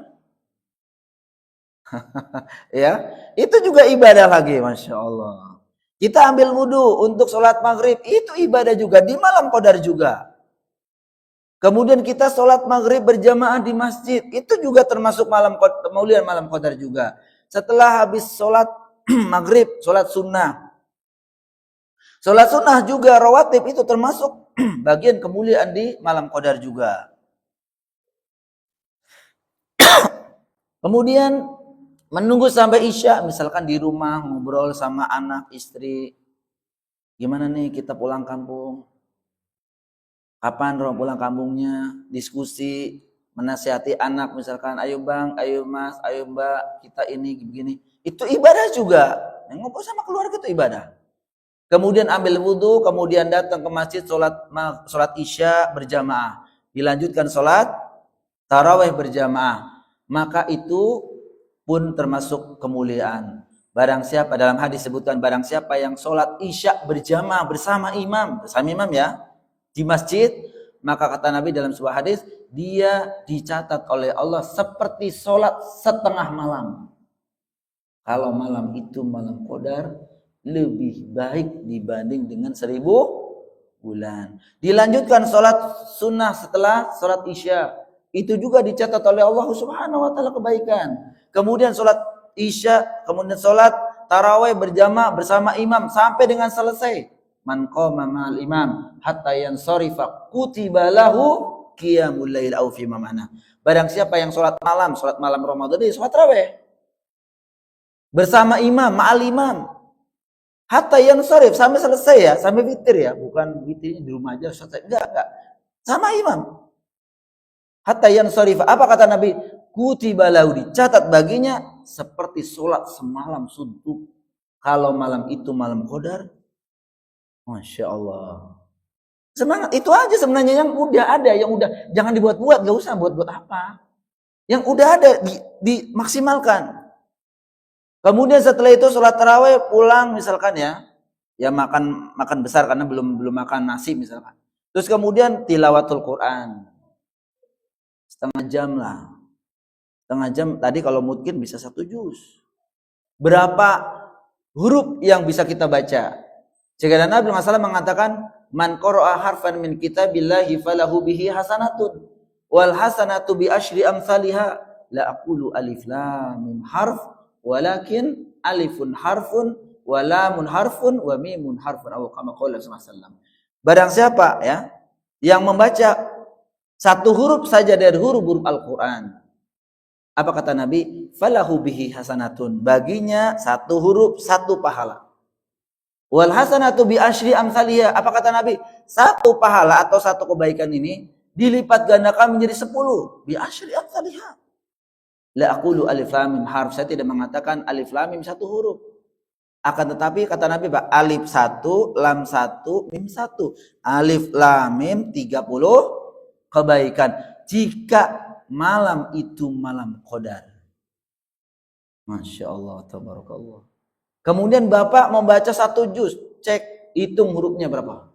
Ya, itu juga ibadah lagi, Masya Allah. Kita ambil wudhu untuk sholat maghrib, itu ibadah juga, di malam qadar juga. Kemudian kita sholat maghrib berjamaah di masjid, itu juga termasuk kemuliaan malam qadar juga. Setelah habis sholat maghrib, sholat sunnah. Sholat sunnah juga rawatib, itu termasuk bagian kemuliaan di malam qadar juga. Kemudian menunggu sampai isya, misalkan di rumah ngobrol sama anak, istri. Gimana nih kita pulang kampung? Kapan pulang kampungnya? Diskusi, menasihati anak misalkan, ayo bang, ayo mas, ayo mbak, kita ini begini. Itu ibadah juga. Ngobrol sama keluarga itu ibadah. Kemudian ambil wudhu, kemudian datang ke masjid sholat isya berjamaah. Dilanjutkan sholat tarawih berjamaah. Maka itu pun termasuk kemuliaan. Barang siapa, dalam hadis sebutkan, barang siapa yang sholat isya berjamaah bersama imam ya, di masjid, maka kata Nabi dalam sebuah hadis, dia dicatat oleh Allah seperti sholat setengah malam. Kalau malam itu malam qadar, lebih baik dibanding dengan 1000 bulan. Dilanjutkan sholat sunnah setelah sholat isya, itu juga dicatat oleh Allah Subhanahu wa taala kebaikan. Kemudian sholat isya, kemudian sholat tarawih berjamaah bersama imam sampai dengan selesai. Man qama ma'al imam hatta yansarifa kutiba lahu qiyamul lail aw fi mamana. Barang siapa yang sholat malam Ramadan ini sholat tarawih bersama imam, ma'al imam, hatta yansarif, sampai selesai ya, sampai witir ya, bukan witirnya di rumah aja selesai, enggak. Sama imam. Hatta yansarif, apa kata Nabi? Kutiba lahu, dicatat baginya seperti sholat semalam suntuk. Kalau malam itu malam qadar, Masya Allah. Semangat, itu aja sebenarnya yang udah ada, yang udah, jangan dibuat-buat, gak usah buat-buat apa. Yang udah ada, dimaksimalkan. Kemudian setelah itu sholat tarawih, pulang misalkan ya makan besar karena belum makan nasi misalkan. Terus kemudian tilawatul Quran. Setengah jam lah. Setengah jam, tadi kalau mungkin bisa 1 juz. Berapa huruf yang bisa kita baca? Jika Nabi SAW mengatakan, man qara'a harfan min kitabillahi falahu bihi hasanatun wal hasanatu bi asyri amsalha. La aqulu alif lam mim harf walakin alifun harfun wa lamun harfun wa mimun harfun, atau kama qala sallallahu. Barang siapa ya yang membaca 1 huruf saja dari huruf Al-Qur'an, apa kata Nabi? Falahu bihi hasanatun, baginya 1 huruf 1 pahala. Wal hasanatu bi asyri amsalha, apa kata Nabi? 1 pahala atau 1 kebaikan ini dilipat gandakan menjadi 10 bi asyri amsalha. La aqulu alif lam mim harf, saya tidak mengatakan alif lam mim 1 huruf. Akan tetapi kata Nabi, alif 1, lam 1, mim 1. Alif lam mim 30 kebaikan jika malam itu malam qadar. Masya Allah, tabarakallah. Kemudian Bapak membaca 1 juz, cek, hitung hurufnya berapa.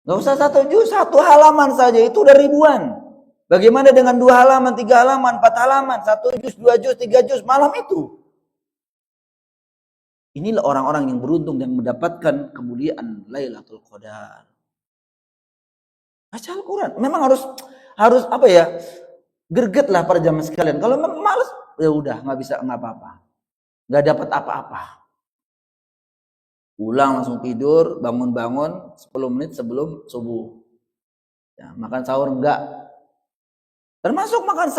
Gak usah 1 juz, 1 halaman saja, itu udah ribuan. Bagaimana dengan 2 halaman, 3 halaman, 4 halaman, 1 juz, 2 juz, 3 juz, malam itu. Inilah orang-orang yang beruntung yang mendapatkan kemuliaan Lailatul Qadar. Baca Al-Quran, memang harus apa ya, gregetlah para jamaah sekalian. Kalau memang malas, ya udah nggak bisa, nggak apa-apa, nggak dapat apa-apa. Pulang langsung tidur, bangun 10 menit sebelum subuh. Ya, makan sahur enggak. Termasuk makan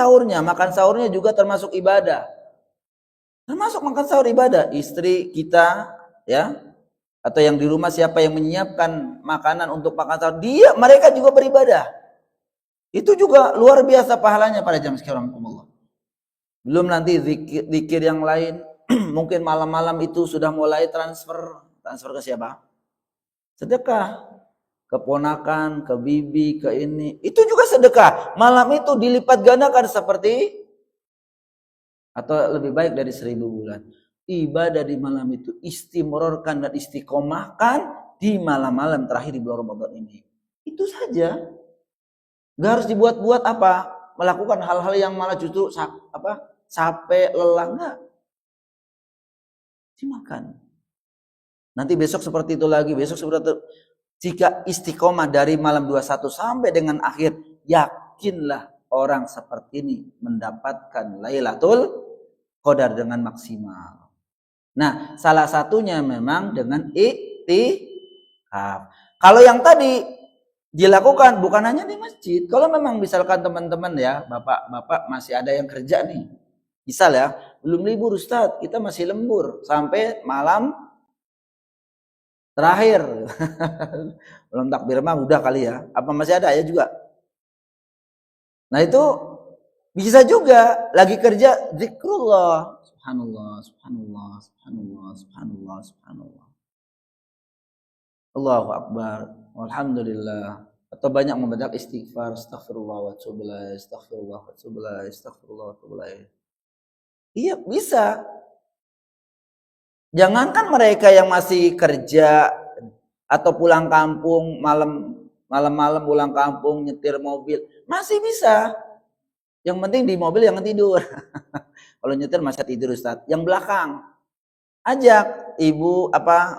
sahurnya juga termasuk ibadah. Termasuk makan sahur ibadah. Istri kita ya, atau yang di rumah siapa yang menyiapkan makanan untuk makan sahur, mereka juga beribadah. Itu juga luar biasa pahalanya pada jam sekarang. Belum nanti zikir yang lain. Mungkin malam-malam itu sudah mulai transfer ke siapa? Sedekah. Keponakan, ke bibi, ke ini. Itu juga sedekah. Malam itu dilipat gandakan seperti, atau lebih baik dari 1000 bulan. Ibadah di malam itu istimrorkan dan istiqomahkan di malam-malam terakhir di bulan Ramadan ini. Itu saja. Gak harus dibuat-buat apa? Melakukan hal-hal yang malah justru capek, lelah. Enggak. Dimakan. Nanti besok seperti itu lagi, besok seperti itu. Jika istiqomah dari malam 21 sampai dengan akhir, yakinlah orang seperti ini mendapatkan Lailatul Qadar dengan maksimal. Nah, salah satunya memang dengan iktikaf. Kalau yang tadi dilakukan bukan hanya di masjid. Kalau memang misalkan teman-teman ya, bapak-bapak masih ada yang kerja nih. Misal ya, belum libur Ustaz, kita masih lembur sampai malam terakhir. Belum takbir mah udah kali ya. Apa masih ada ya juga? Nah itu bisa juga lagi kerja zikrullah. Subhanallah, subhanallah, subhanallah, subhanallah, subhanallah. Allahu Akbar. Alhamdulillah. Atau banyak membaca istighfar, astaghfirullah wa atubu ilaih, astaghfirullah wa atubu ilaih, astaghfirullah wa atubu ilaih. Iya, bisa. Jangankan mereka yang masih kerja atau pulang kampung malam-malam pulang kampung nyetir mobil, masih bisa. Yang penting di mobil jangan tidur. Kalau nyetir masa tidur Ustaz. Yang belakang ajak ibu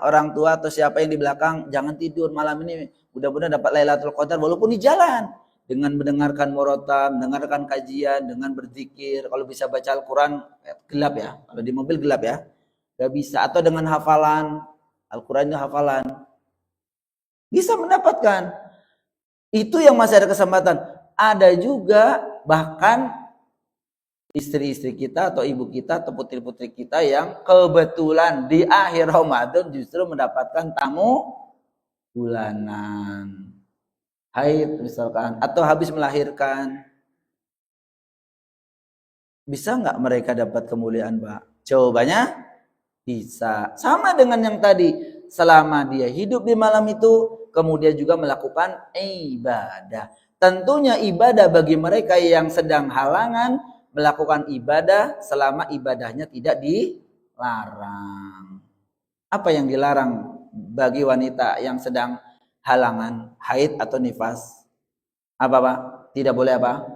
orang tua atau siapa yang di belakang, jangan tidur malam ini. Mudah-mudahan dapat Lailatul Qadar walaupun di jalan. Dengan mendengarkan murotal, mendengarkan kajian, dengan berzikir. Kalau bisa baca Al-Quran gelap ya. Kalau di mobil gelap ya. Gak bisa. Atau dengan hafalan. Al-Qurannya hafalan. Bisa mendapatkan. Itu yang masih ada kesempatan. Ada juga bahkan istri-istri kita atau ibu kita atau putri-putri kita yang kebetulan di akhir Ramadan justru mendapatkan tamu bulanan. Haid misalkan. Atau habis melahirkan. Bisa nggak mereka dapat kemuliaan, Pak? Jawabannya bisa. Sama dengan yang tadi. Selama dia hidup di malam itu, kemudian juga melakukan ibadah. Tentunya ibadah bagi mereka yang sedang halangan melakukan ibadah selama ibadahnya tidak dilarang. Apa yang dilarang bagi wanita yang sedang halangan, haid atau nifas? Apa Pak? Tidak boleh apa?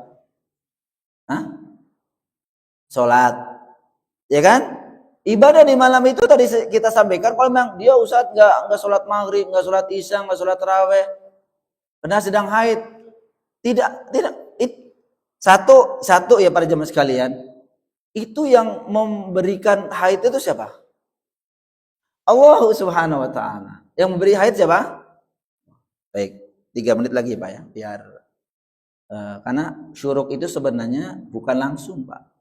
Hah? Sholat. Ya kan? Ibadah di malam itu tadi kita sampaikan, kalau memang dia Ustaz nggak sholat maghrib, nggak sholat isya, nggak sholat tarawih, karena sedang haid, tidak satu ya para jemaah sekalian, itu yang memberikan haid itu siapa? Allah Subhanahu Wa Taala. Yang memberi haid siapa? Baik, 3 menit lagi Pak ya, biar karena syuruk itu sebenarnya bukan langsung Pak.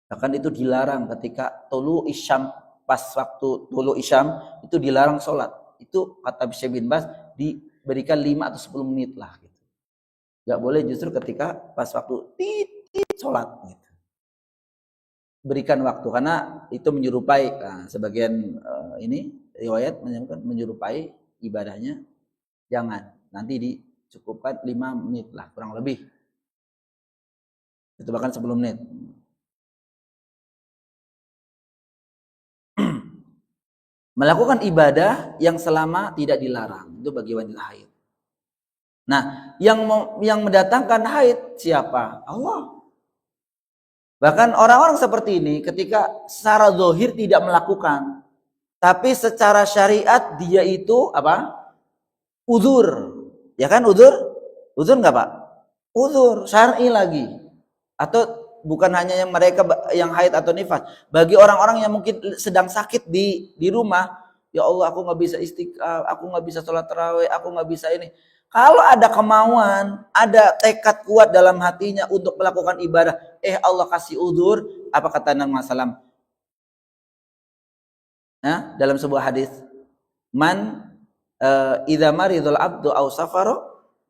Bahkan itu dilarang ketika tulu isyam, pas waktu tulu isyam itu dilarang sholat. Itu kata Syekh bin Baz diberikan 5 atau 10 menit lah gitu. Gak boleh justru ketika pas waktu titit sholat gitu. Berikan waktu karena itu menyerupai sebagian ini riwayat menyebutkan menyerupai ibadahnya. Jangan, nanti dicukupkan 5 menit lah kurang lebih. Itu bahkan 10 menit. Melakukan ibadah yang selama tidak dilarang, itu bagi wanita haid. Nah, yang mendatangkan haid siapa? Allah. Bahkan orang-orang seperti ini ketika secara zahir tidak melakukan, tapi secara syariat dia itu apa? Uzur. Ya kan uzur? Uzur enggak, Pak? Uzur syar'i lagi. Atau bukan hanya yang mereka yang haid atau nifas, bagi orang-orang yang mungkin sedang sakit di rumah, ya Allah aku nggak bisa istiqamah, aku nggak bisa sholat tarawih, aku nggak bisa ini. Kalau ada kemauan, ada tekad kuat dalam hatinya untuk melakukan ibadah, Allah kasih udzur, apa kata Nabi SAW? Dalam sebuah hadis, man idza maridul abdu aw safara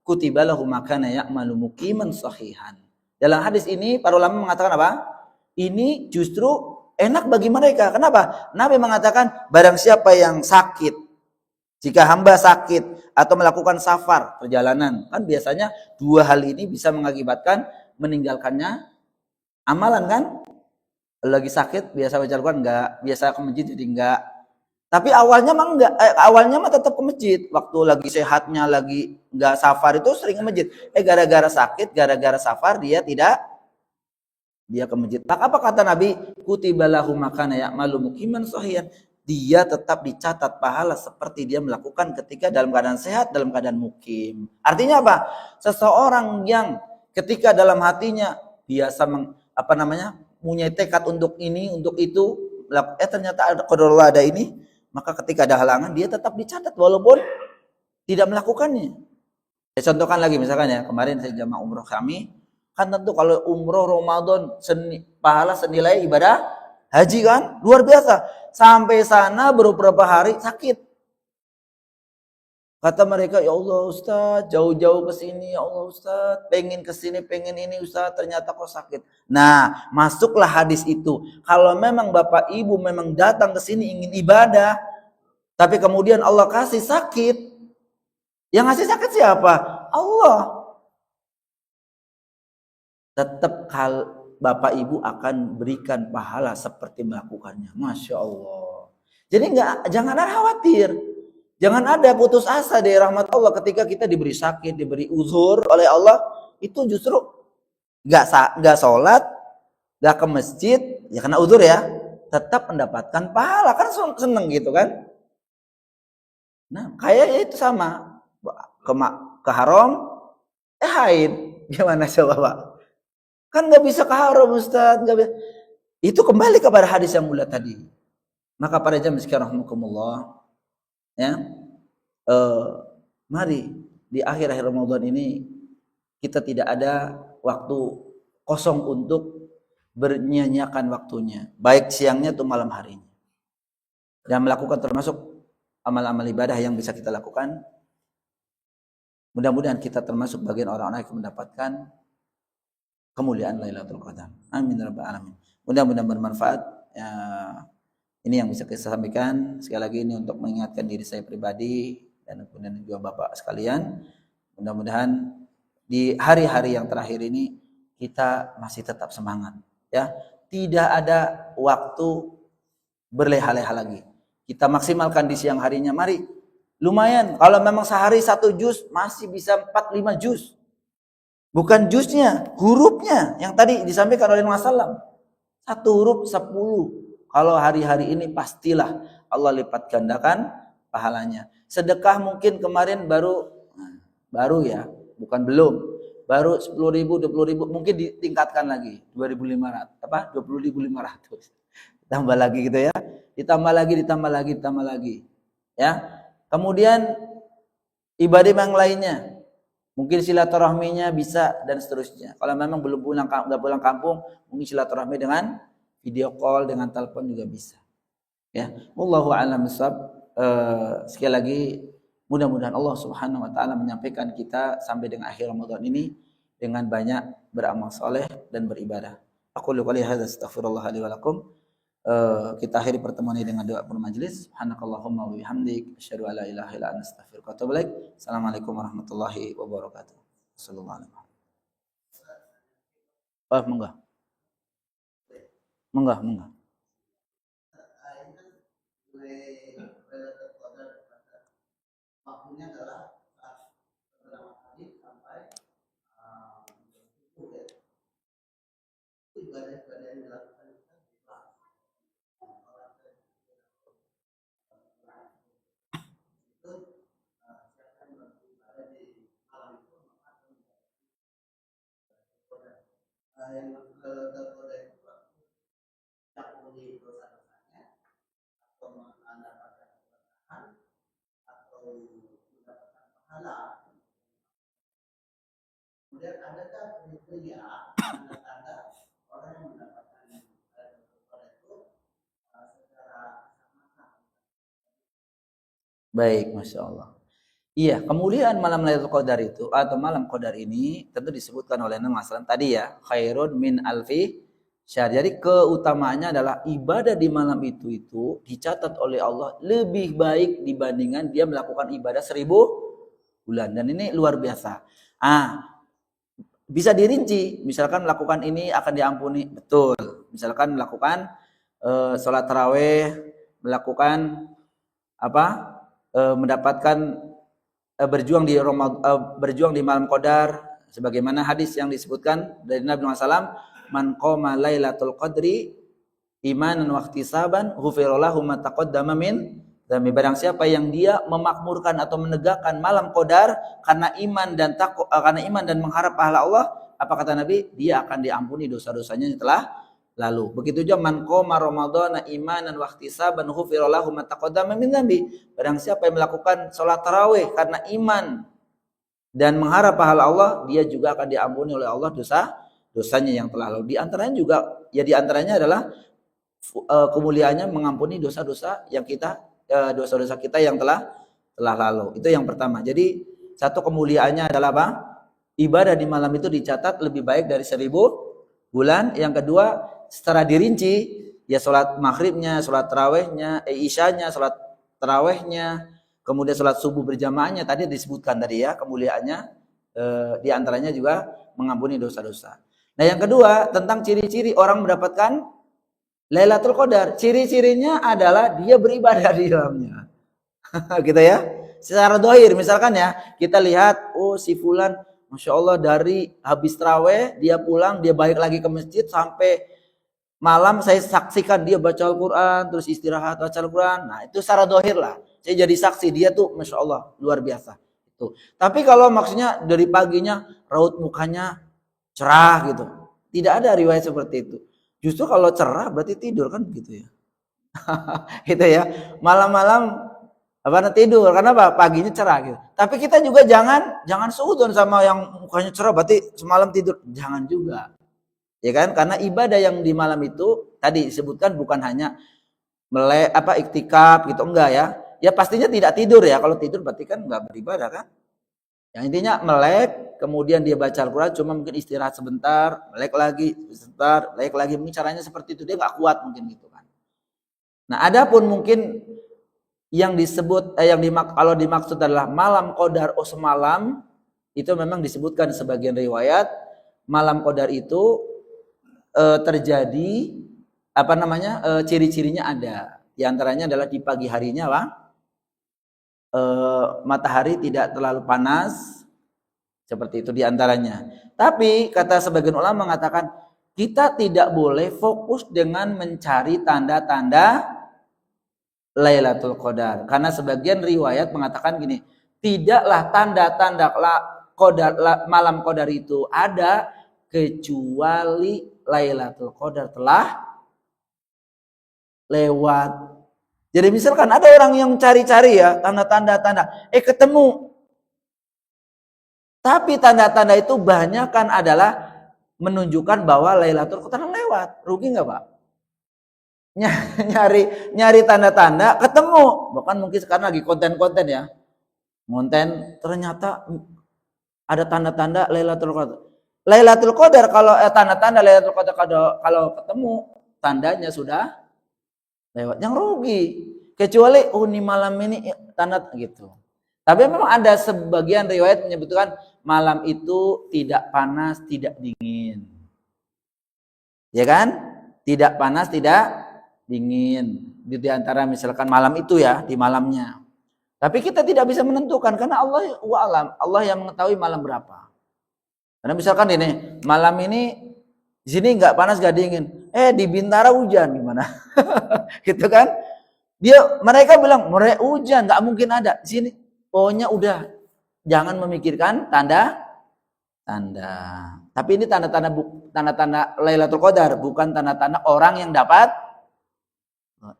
kutiba lahu makana ya'malu muqiman sahihan. Dalam hadis ini para ulama mengatakan apa? Ini justru enak bagi mereka. Kenapa? Nabi mengatakan barang siapa yang sakit, jika hamba sakit atau melakukan safar, perjalanan, kan biasanya dua hal ini bisa mengakibatkan meninggalkannya amalan kan? Lagi sakit biasa baca Al-Quran enggak, biasa ke masjid jadi enggak. Tapi awalnya mah enggak, awalnya mah tetap ke masjid. Waktu lagi sehatnya, lagi enggak safar itu sering ke masjid. Gara-gara sakit, gara-gara safar dia ke masjid. Maka apa kata Nabi? Kutibalahu makana ya'malu muqiman sahihan. Dia tetap dicatat pahala seperti dia melakukan ketika dalam keadaan sehat, dalam keadaan mukim. Artinya apa? Seseorang yang ketika dalam hatinya biasa punya tekad untuk ini, untuk itu, ternyata ada qadarullah, ada ini, maka ketika ada halangan dia tetap dicatat walaupun tidak melakukannya. Saya contohkan lagi misalkan ya, kemarin saya jamaah umroh kami, kan tentu kalau umroh Ramadan pahala senilai ibadah haji kan, luar biasa. Sampai sana beberapa hari sakit. Kata mereka, ya Allah Ustaz, jauh-jauh ke sini, ya Allah Ustaz, pengen ke sini, pengen ini Ustaz, ternyata kok sakit. Nah, masuklah hadis itu. Kalau memang Bapak Ibu memang datang ke sini ingin ibadah, tapi kemudian Allah kasih sakit, yang ngasih sakit siapa? Allah. Tetap Bapak Ibu akan berikan pahala seperti melakukannya. Masya Allah. Jadi jangan ada khawatir. Jangan ada putus asa dari rahmat Allah ketika kita diberi sakit, diberi uzur oleh Allah. Itu justru gak sholat, gak ke masjid, ya karena uzur ya. Tetap mendapatkan pahala. Kan seneng gitu kan. Nah kayaknya itu sama. Ke haram, haid. Gimana coba Pak? Kan gak bisa ke haram Ustaz. Itu kembali kepada hadis yang mulia tadi. Maka para jamaah sekalian rahimakumullah, ya, mari di akhir-akhir Ramadan ini kita tidak ada waktu kosong untuk bernyanyiakan waktunya, baik siangnya atau malam harinya, dan melakukan termasuk amal-amal ibadah yang bisa kita lakukan. Mudah-mudahan kita termasuk bagian orang-orang yang mendapatkan kemuliaan Lailatul Qadar. Amin ya rabbal alamin. Mudah-mudahan bermanfaat. Ya, ini yang bisa saya sampaikan. Sekali lagi ini untuk mengingatkan diri saya pribadi dan kemudian juga Bapak sekalian. Mudah-mudahan di hari-hari yang terakhir ini kita masih tetap semangat, ya. Tidak ada waktu berleha-leha lagi. Kita maksimalkan di siang harinya. Mari, lumayan. Kalau memang sehari 1 juz masih bisa 4-5 juz. Bukan juznya, hurufnya yang tadi disampaikan oleh Rasulullah. 1 huruf 10. Kalau hari-hari ini pastilah Allah lipat gandakan pahalanya. Sedekah mungkin kemarin baru ya, bukan belum. Baru 10.000, 20.000, mungkin ditingkatkan lagi 20.500. Tambah lagi gitu ya. Ditambah lagi. Ya. Kemudian ibadah yang lainnya. Mungkin silaturahminya bisa dan seterusnya. Kalau memang belum nggak pulang kampung, mungkin silaturahmi dengan video call, dengan telepon juga bisa. Ya, wallahu a'lam bishawab. Sekali lagi mudah-mudahan Allah Subhanahu wa taala menyampaikan kita sampai dengan akhir Ramadan ini dengan banyak beramal soleh dan beribadah. Aku qouli hadza astaghfirullah li wa lakum. Kita akhiri pertemuan ini dengan doa penutup majelis. Subhanakallahumma wa bihamdik asyhadu an la ilaha illa anta astaghfiruka wa atubu ilaik. Assalamualaikum warahmatullahi wabarakatuh. Sallallahu alaihi wasallam. Monggo. Waktunya adalah beberapa kali sampai ibadah-ibadah yang dilakukan yang tergoda itu diampuni dosa-dosanya atau mendapatkan keberkahan atau mendapatkan pahala Kemudian adakah kriteria tanda-tanda orang yang mendapatkan itu secara sama? Baik, masya Allah. Iya, kemuliaan malam Lailatul Qadar itu atau malam Qadar ini tentu disebutkan oleh Nabi SAW tadi ya, khairun min alfi syahr. Jadi keutamaannya adalah ibadah di malam itu dicatat oleh Allah lebih baik dibandingkan dia melakukan ibadah 1000 bulan. Dan ini luar biasa. Bisa dirinci, misalkan melakukan ini akan diampuni, betul. Misalkan melakukan sholat taraweh, melakukan apa? Mendapatkan berjuang di malam Qadar sebagaimana hadis yang disebutkan dari Nabi SAW, man qama lailatul qadri imanan wa ihtisaban ghufira lahu ma taqaddama min dzambi. Barang siapa yang dia memakmurkan atau menegakkan malam Qadar karena iman dan mengharap pahala Allah, apa kata Nabi? Dia akan diampuni dosa-dosanya yang telah lalu. Begitu juga man qoma ramadhana imanan wa ihtisaban ghufira lahu ma taqaddama min dzambi. Barang siapa yang melakukan salat tarawih karena iman dan mengharap pahala Allah, dia juga akan diampuni oleh Allah dosanya yang telah lalu. Di antaranya adalah kemuliaannya mengampuni dosa-dosa kita yang telah lalu. Itu yang pertama. Jadi satu kemuliaannya adalah apa? Ibadah di malam itu dicatat lebih baik dari 1000 bulan. Yang kedua, secara dirinci ya sholat maghribnya, sholat tarawehnya, isyanya, sholat tarawehnya, kemudian sholat subuh berjamaahnya tadi disebutkan tadi ya kemuliaannya, di antaranya juga mengampuni dosa-dosa. Nah yang kedua tentang ciri-ciri orang mendapatkan Lailatul Qadar, ciri-cirinya adalah dia beribadah di dalamnya. Gitu ya. Secara dohir misalkan ya kita lihat, oh si fulan masya Allah dari habis taraweh dia pulang dia balik lagi ke masjid sampai malam saya saksikan dia baca Al-Quran, terus istirahat baca Al-Quran. Nah itu secara dohir lah. Saya jadi saksi dia tuh Masya Allah luar biasa. Itu. Tapi kalau maksudnya dari paginya raut mukanya cerah gitu. Tidak ada riwayat seperti itu. Justru kalau cerah berarti tidur kan begitu ya. Gitu ya. Malam-malam tidur. Karena apa? Paginya cerah gitu. Tapi kita juga jangan suudzon sama yang mukanya cerah berarti semalam tidur. Jangan juga. Ya kan? Karena ibadah yang di malam itu tadi disebutkan bukan hanya iktikaf gitu, enggak ya. Ya pastinya tidak tidur ya. Kalau tidur berarti kan enggak beribadah kan. Yang intinya melek, kemudian dia baca Al-Quran, cuma mungkin istirahat sebentar, melek lagi, mungkin caranya seperti itu, dia enggak kuat mungkin gitu kan. Nah, adapun mungkin yang disebut kalau dimaksud adalah malam Qadar semalam, itu memang disebutkan sebagian riwayat malam Qadar itu terjadi ciri-cirinya ada. Di antaranya adalah di pagi harinya matahari tidak terlalu panas, seperti itu di antaranya. Tapi kata sebagian ulama mengatakan kita tidak boleh fokus dengan mencari tanda-tanda Lailatul Qadar, karena sebagian riwayat mengatakan gini, tidaklah tanda-tanda malam Qadar itu ada kecuali Lailatul Qadar telah lewat. Jadi misalkan ada orang yang cari-cari ya tanda-tanda, ketemu. Tapi tanda-tanda itu banyak kan adalah menunjukkan bahwa Lailatul Qadar lewat. Rugi nggak Pak? Nyari tanda-tanda ketemu. Bahkan mungkin sekarang lagi konten-konten ya. Konten ternyata ada tanda-tanda Lailatul Qadar. Lailatul Qadar kalau tanda-tanda Lailatul Qadar kalau ketemu tandanya sudah lewat. Yang rugi kecuali ini malam ini tanda gitu. Tapi memang ada sebagian riwayat menyebutkan malam itu tidak panas, tidak dingin. Ya kan? Tidak panas, tidak dingin. Di antara misalkan malam itu ya, di malamnya. Tapi kita tidak bisa menentukan karena Allah yang mengetahui malam berapa. Karena misalkan ini malam ini di sini nggak panas nggak dingin, di Bintara hujan gimana? Gitu kan? Mereka bilang hujan nggak mungkin ada di sini. Pokoknya udah jangan memikirkan tanda. Tapi ini tanda-tanda Lailatul Qadar, bukan tanda-tanda orang yang dapat.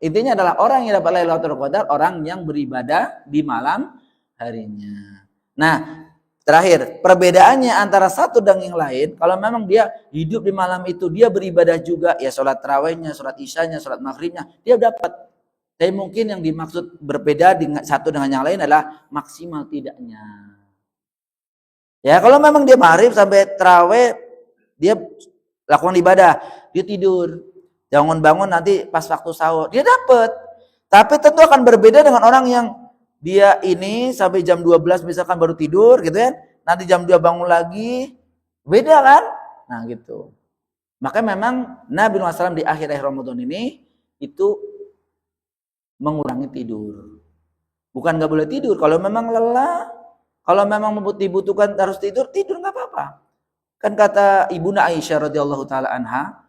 Intinya adalah orang yang dapat Lailatul Qadar orang yang beribadah di malam harinya. Nah, Terakhir, perbedaannya antara satu dan yang lain, kalau memang dia hidup di malam itu, dia beribadah juga, ya sholat tarawihnya, sholat isyanya, sholat maghribnya, dia dapat. Tapi mungkin yang dimaksud berbeda dengan satu dengan yang lain adalah maksimal tidaknya. Ya kalau memang dia maghrib sampai tarawih, dia lakukan ibadah, dia tidur, bangun-bangun nanti pas waktu sahur, dia dapat. Tapi tentu akan berbeda dengan orang yang dia ini sampai jam 12 misalkan baru tidur gitu ya. Nanti jam 2 bangun lagi. Beda kan? Nah gitu. Makanya memang Nabi SAW di akhir-akhir Ramadan ini itu mengurangi tidur. Bukan nggak boleh tidur. Kalau memang lelah, kalau memang dibutuhkan harus tidur, tidur nggak apa-apa. Kan kata Ibunda Aisyah radhiyallahu taala anha,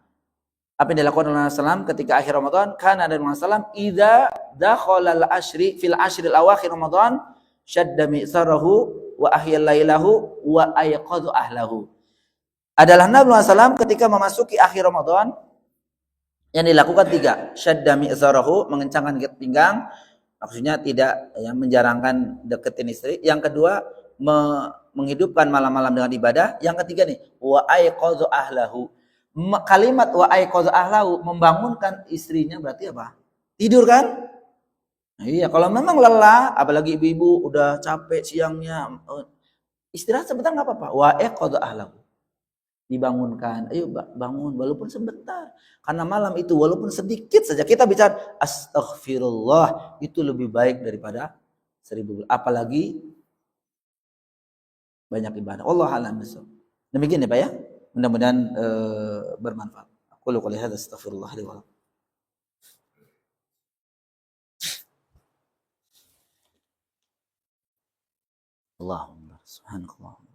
apa yang dilakukan oleh Rasulullah ketika akhir Ramadan, karena Nabi Muhammad idza dakhala al-ashri fil ashri al-awakhir Ramadan syadda mi'sarahu wa ahya lailahu wa ayqadha ahlahu. Adalah Nabi Muhammad ketika memasuki akhir Ramadan yang dilakukan 3, syadda mi'sarahu, mengencangkan pinggang, maksudnya tidak ya, menjarangkan deketin istri. Yang kedua, menghidupkan malam-malam dengan ibadah. Yang ketiga nih, wa ayqadha ahlahu. Kalimat wa ayqadha ahlahu, membangunkan istrinya berarti apa? Tidur kan? Nah, iya, kalau memang lelah, apalagi ibu-ibu udah capek siangnya, istirahat sebentar nggak apa-apa. Wa ayqadha ahlahu. Dibangunkan, ayo bangun walaupun sebentar. Karena malam itu walaupun sedikit saja kita bicara astaghfirullah, itu lebih baik daripada 1000. Apalagi banyak ibadah. Allah a'lam bishawab. Demikian ya Pak ya. Mudah-mudahan bermanfaat. Aku qouli hadza astaghfirullah li wa lakum. Allahumma subhanallah.